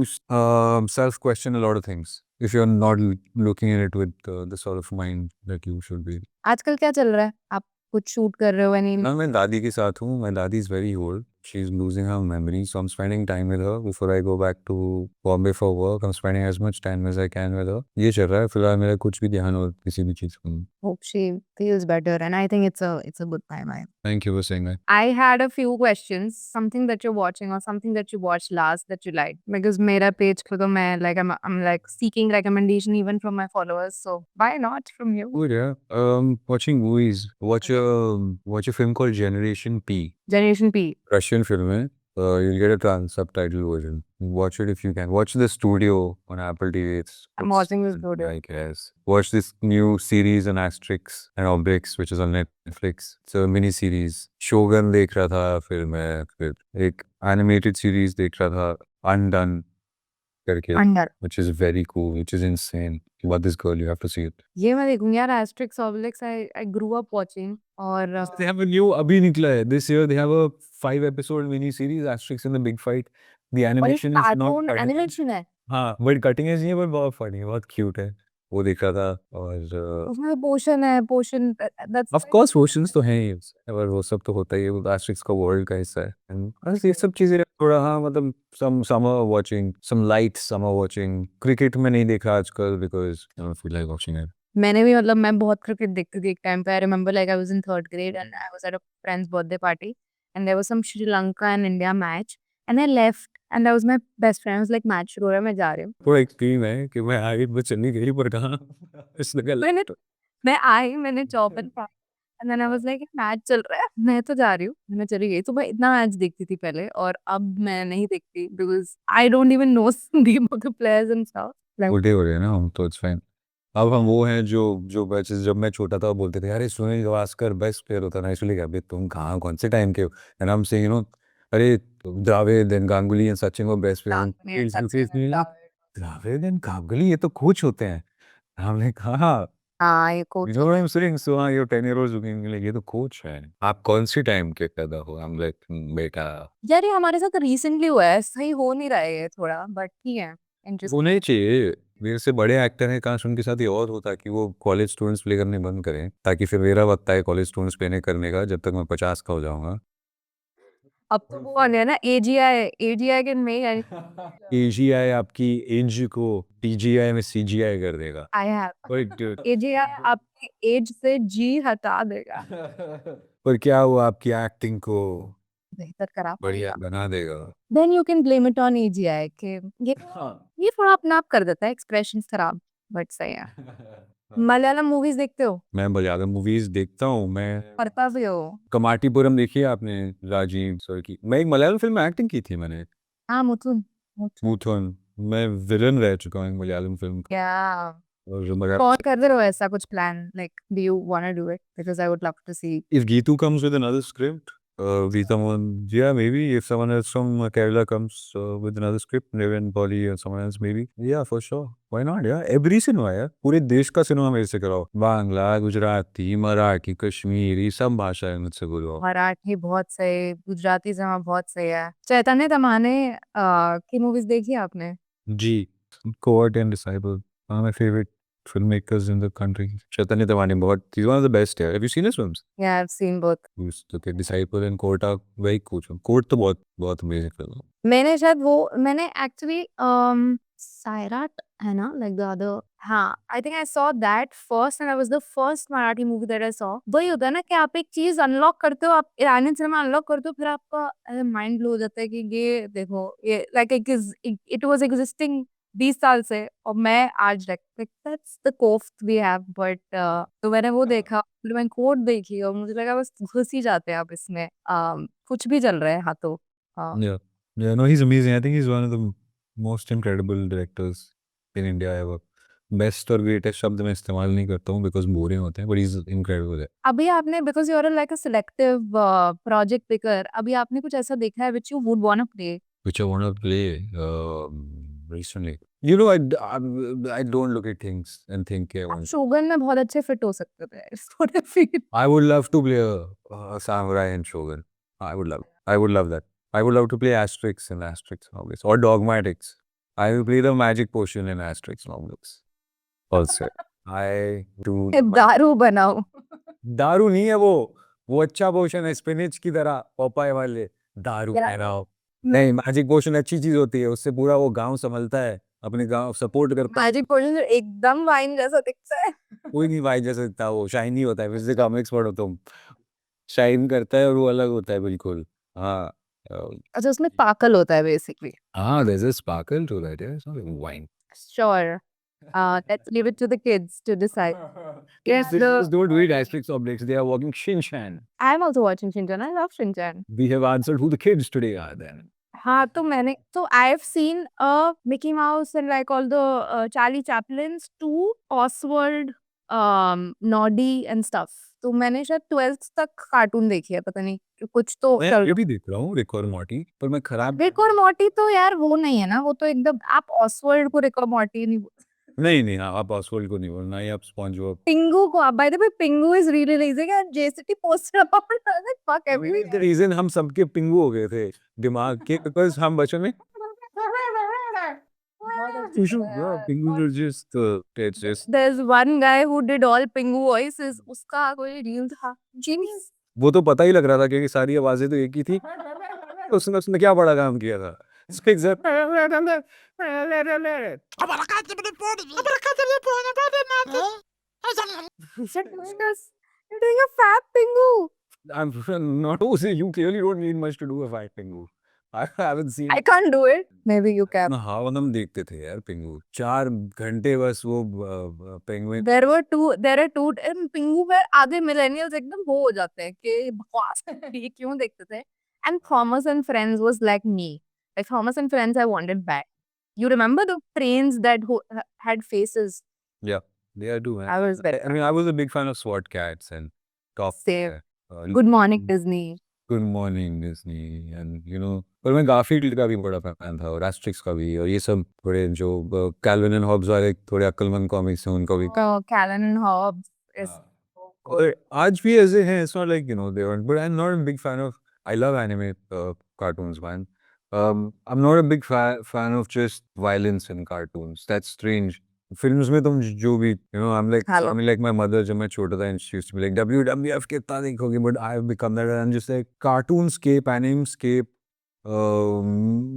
self question a lot of things if you're not looking at it with the sort of mind that you should be. आजकल क्या चल रहा है? आप कुछ shoot कर रहे हो? नहीं. ना, मैं दादी के साथ हूँ. My दादी is very old. She's losing her memory, so I'm spending time with her before I go back to Bombay for work. I'm spending as much time as I can with her. ये चल रहा है फिलहाल. मेरा कुछ भी ध्यान हो किसी भी चीज़ को. Hope she feels better, and I think it's a good time. Thank you for saying that. I had a few questions, something that you're watching or something that you watched last that you liked. Because मेरा page पे तो मैं I'm like seeking recommendation even from my followers. So why not from you? Good, yeah. Watching movies. Watch a film called Generation P. Generation P. Russian film है. You'll get a subtitle version. Watch it if you can. Watch the studio on Apple TV. I'm watching this video. I guess. Watch this new series on Asterix and Obelix, which is on Netflix. It's a mini series. Shogun देख रहा था, फिर एक animated series देख रहा था, Undone करके, under which is very cool, which is insane. About this girl, you have to see it. ये मैं देखूंगी यार एस्ट्रिक्स ऑब्लिक्स आई ग्रू अप वाचिंग और They have a new अभी निकला है this year. They have a 5 episode mini series Asterix and the Big Fight. The animation is not cartoon cutting edge. Animation है हाँ, but cutting edge नहीं है, but बहुत funny है, बहुत cute है. वो देखा था और उसमें पोशन है पोशन दैट्स of course oceans तो हैं ही, और वो सब तो होता ही है, वो Asterix का world का हिस्सा है. And बस ये सब चीजें थोड़ा, हाँ मतलब some summer watching, some light summer watching. Cricket में नहीं देखा आजकल because I don't feel like watching it. मैंने भी मतलब मैं बहुत क्रिकेट देखती थी एक टाइम पे I remember like I was in third grade and I was at a friend's birthday party and there was some Sri Lanka and India match and I left and that was my best friend was like match शुरू हो रहा है मैं जा रही हूँ पूरा एक टीम है कि मैं आगे बस चलनी गई पर कहाँ इस लगा मैंने मैं आई मैंने चौपन पा and then I was like match चल रहा है मैं तो जा रही हूँ मैं चली गई तो मैं इतना मैच देखती थी पहले और अब मैं नहीं देखती because I don't even know name of the players and stuff उल्टे हो रहे हैं ना हम, तो इट्स फाइन. अब हम वो हैं जो बैचेस, जब मैं छोटा था बोलते थे अरे सुनील गावस्कर बेस्ट प्लेयर होता ना, इसलिए अबे तुम कहाँ कौन से टाइम के हो, एंड हम से अरे द्रविड एंड गांगुली एंड सचिन वो best player. Dravid and Ganguly ये तो कोच होते हैं. हमने कहा हाँ ये coach you know what I'm saying? So हाँ, you're 10 year olds looking like ये तो कोच है. आप कौन सी टाइम के पैदा हो? हम लाइक बेटा यार ये हमारे साथ रिसेंटली हुआ है सही हो नहीं रहा है ये थोड़ा बट ठीक है इंटरेस्टिंग होना ही चाहिए. मेरे से बड़े एक्टर हैं, काश उनके साथ ये और होता कि वो कॉलेज स्टूडेंट्स प्ले करने बंद करें, ताकि फिर मेरा वक्त आए कॉलेज स्टूडेंट्स प्ले करने का, जब तक मैं 50 का हो जाऊंगा. अब तो वो आने ना एजीआई के में AGI आपकी एज को TGI में CGI कर देगा. I have But dude, AGI आपकी एज से जी हटा देगा पर क्या हुआ, आपकी एक्टिंग को बेहतर करा बढ़िया बना देगा. Then you can blame it on AGI के ये थोड़ा अपना आप कर देता है एक्सप्रेशंस खराब बट सही है मलयालम मूवीज देखते हो मैं मलयालम मूवीज देखता हूँ. मैं पढ़ता भी हो कमाटीपुरम देखी है आपने, राजीव सर की. मैं एक मलयालम फिल्म में एक्टिंग की थी मैंने, हाँ मुथुन मुथुन. मैं विलन रह चुका हूँ एक मलयालम फिल्म का. क्या और मलयालम कौन कर दे रहे हो ऐसा कुछ plan like do you want to do it because I would love to see if Geetu comes with another script, yeah, maybe if someone else from Kerala comes with another script, Nevin, Polly or someone else, maybe, yeah, for sure. Why not? Yeah, every cinema, यार पूरे देश का cinema मेरे से कराओ. बांग्ला, गुजराती, मराठी, कश्मीरी, सब भाषाएं मुझसे बोलवाओ. मराठी बहुत सही गुजराती सिनेमा बहुत सही है चैतन्य तमाने की मूवीज देखी है आपने जी, Cohort and Disciple, one of my favorite filmmakers in the country. Chaitanya Tamani, he's one of the best here. Have you seen his films? Yeah, I've seen both. Okay, Disciple and Cohort are very cool. Cohort तो बहुत amazing film है. मैंने शायद वो मैंने actually Sairat है ना like the other हाँ I think I saw that first and I was the first Marathi movie that I saw वही होता है ना कि आप एक चीज अनलॉक करते हो आप ईरानियन सिनेमा अनलॉक करते हो फिर आपका माइंड ब्लो हो जाता है कि ये देखो ये लाइक इट वाज एग्जिस्टिंग 20 साल से और मैं आज दैट्स द कोफ्त वी हैव बट तो मैंने वो देखा फिर मैंने कोट देखी और मुझे लगा बस घुस ही जाते हैं आप इसमें कुछ भी चल रहा है हाथों Yeah. Yeah, no, he's amazing. I think he's one of the most incredible directors in India ever. Best और greatest शब्द मैं इस्तेमाल नहीं करता हूँ because boring होते हैं, but he's incredible है. अभी आपने because you are like a selective project picker अभी आपने कुछ ऐसा देखा है which you would want to play Which I want to play recently. You know, I don't look at things and think I आप want. शोगन में बहुत अच्छे फिट हो सकते थे It's what I feel. I would love to play a samurai in Shogun. I would love that. I would love to play Asterix in Asterix novels or Dogmatics. I will play the magic potion in Asterix novels. Also, I do. दारू बनाओ दारू नहीं है वो अच्छा पोशन है spinach की तरह, पोपाय वाले. दारू यार, कह रहा हो. नहीं, मैजिक पोशन अच्छी चीज होती है, उससे पूरा वो गांव संभलता है, अपने गांव सपोर्ट करता है. मैजिक पोशन एकदम वाइन जैसा दिखता है कोई नहीं भाई जैसा दिखता, वो शाइनी होता है. फिर कॉमिक्स पढ़ो तुम, शाइन करता है और वो अलग होता है बिल्कुल. हाँ. अच्छा उसमें पाकल होता है बेसिकली हाँ, there's a sparkle to that. Yeah, it's not like wine. Sure Let's leave it to the kids to decide. Yes, Citizens don't read Asterix Obelix. They are watching Shinchan. I'm also watching Shinchan. I love Shinchan. We have answered who the kids today are then. हाँ तो मैंने तो I've seen Mickey Mouse and like all the Charlie Chaplins to Oswald, Noddy and stuff. तो मैंने शायद 12th तक cartoon देखी है पता नहीं कुछ तो मैं चल ये भी देख रहा हूँ रिक और मॉर्टी पर मैं खराब रिक और मॉर्टी तो यार वो नहीं है ना वो तो एकदम आप ऑसवर्ल्ड को रिक और मॉर्टी नहीं नहीं हाँ आप ऑसवर्ल्ड को नहीं बोलना ये आप स्पॉन्ज बॉब पिंगू को by the way Pingu is really lazy and JCT posted about like fuck everything the reason हम सबके पिंगू हो गए थे दिमाग के बिकॉज हम बचपन में पिंगू just it's just There's one guy who did all Pingu voices. उसका कोई रील था जीनियस वो तो पता ही लग रहा था क्योंकि सारी आवाजें तो एक ही थी उसने उसने क्या बड़ा काम किया था Speaks up. You're doing a fat Pingu. I'm not you clearly don't need much to do a fight Pingu. I haven't seen I can't do it. Maybe you can. हाँ हम देखते थे यार पिंगू 4 घंटे बस वो penguin There are two and Pingu में आधे millennials एकदम वो हो जाते हैं कि बकवास ये क्यों देखते थे and Thomas and Friends was like me. Like Thomas and Friends I wanted back. You remember the trains that had faces? yeah they do man. I was very I mean I was a big fan of SWAT Cats and Top Same. Good morning Disney. Good morning Disney and you know पर मैं Garfield का भी बड़ा fan था और asterisk का भी और ये सब थोड़े जो कैल्विन एंड हॉब्स वाले थोड़े अक्लमंद कॉमिक्स हैं उनका भी Callan and Hobbes is और आज भी ऐसे हैं it's not like you know they were but I am not a big fan of I love anime cartoons man I am not a big fan of just violence in cartoons that's strange films में तुम जो भी you know I am like my mother जब मैं छोटा था and she used to be like WWF कितना देखोगे but I have become that and just like कार्टूनस्केप एनिमस्केप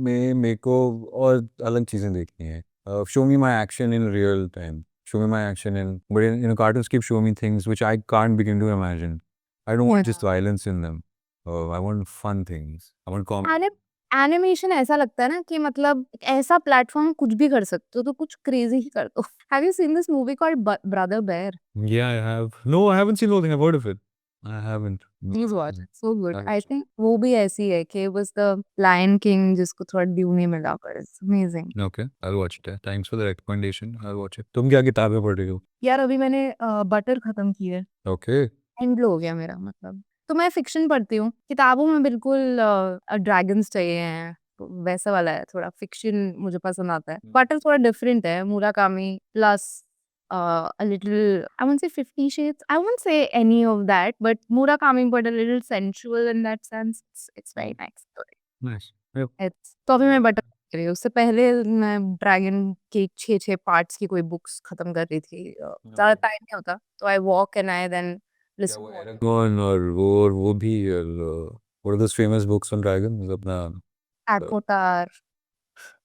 में मेरे को और अलग चीजें देखनी है show me my action in real time show me my action but in a cartoonscape show me things which I can't begin to imagine. I don't want just violence in them. I want fun things. I want comedy. Animation ऐसा लगता है ना कि मतलब एक ऐसा platform कुछ भी कर सकते हो तो कुछ क्रेजी ही कर दो have you seen this movie called Brother Bear Yeah, I have. No, I haven't seen the whole thing. I've heard of it. I haven't. Please watch so good Nice. I think वो भी ऐसी है कि बस the lion king जिसको थोड़ा ड्यूनी मिला पर it's amazing Okay, I'll watch it. Thanks for the recommendation. I'll watch it. तुम क्या किताबें पढ़ रही हो? यार अभी मैंने बटर खत्म की है Okay. एंड हो गया मेरा मतलब तो मैं फिक्शन पढ़ती हूँ किताबों में बिल्कुल ड्रैगन्स चाहिए हैं तो वैसा वाला है थोड़ा फिक्शन मुझे पसंद आता है बटर थोड़ा डिफरेंट है Murakami plus a little I won't say 50 shades I won't say any of that but murakami but a little sensual in that sense it's very nice story Nice. Yep. it's तो अभी मैं butter कर रही हूँ उससे पहले मैं dragon के 6 पार्ट्स की कोई बुक्स खत्म कर रही थी ज्यादा टाइम नहीं होता तो I walk and I then क्या वो Eragon और वो भी what are those famous books on dragons? अपना Akotar,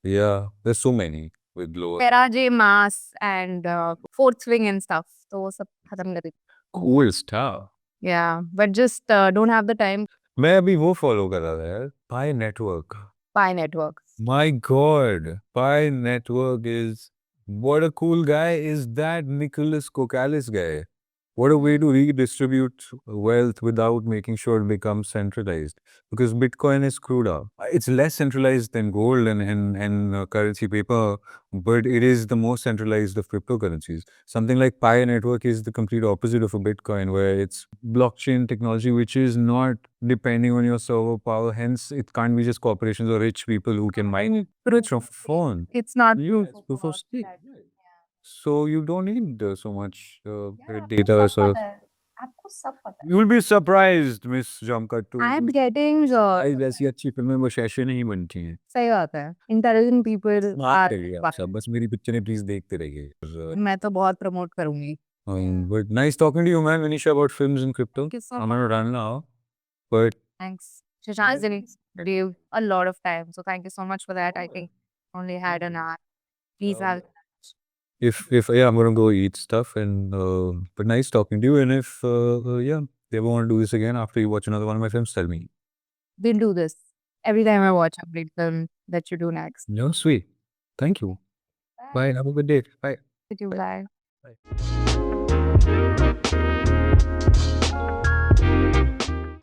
yeah, there's so many with lower. Peraje Mass and Fourth Wing and stuff. तो वो सब खत्म कर दी Cool stuff. yeah but just don't have the time मैं अभी वो फॉलो कर रहा था यार Pi Network Pi Network my god Pi Network is what a cool guy is that Nicholas Kokalis guy. What a way to redistribute wealth without making sure it becomes centralized. Because Bitcoin is screwed up. It's less centralized than gold and currency paper, but it is the most centralized of cryptocurrencies. Something like Pi Network is the complete opposite of a Bitcoin, where it's blockchain technology, which is not depending on your server power. Hence, it can't be just corporations or rich people who can mine it from phone. it's not You proof of stake. So you don't need so much data. So आपको सब पता you will be surprised, Miss Jamkattu. I am getting वैसी अच्छी फिल्में बस ऐसे नहीं बनती हैं। सही बात है इंटेलिजेंट पीपल माफ करिए आप सब, बस मेरी पिक्चरें प्लीज देखते रहिए। मैं तो बहुत प्रमोट करूंगी But nice talking to you, man, Manisha, about films and crypto. Thank you so I'm gonna run now, but thanks Shashank gave a lot of time so thank you so much for that I think only had an hour please have if yeah, I'm gonna go eat stuff and but nice talking to you. And if yeah, they ever want to do this again after you watch another one of my films, tell me. we'll do this every time I watch a great film that you do next No, sweet. Thank you. Bye. Have a good day. Bye. Thank you. Bye. Bye.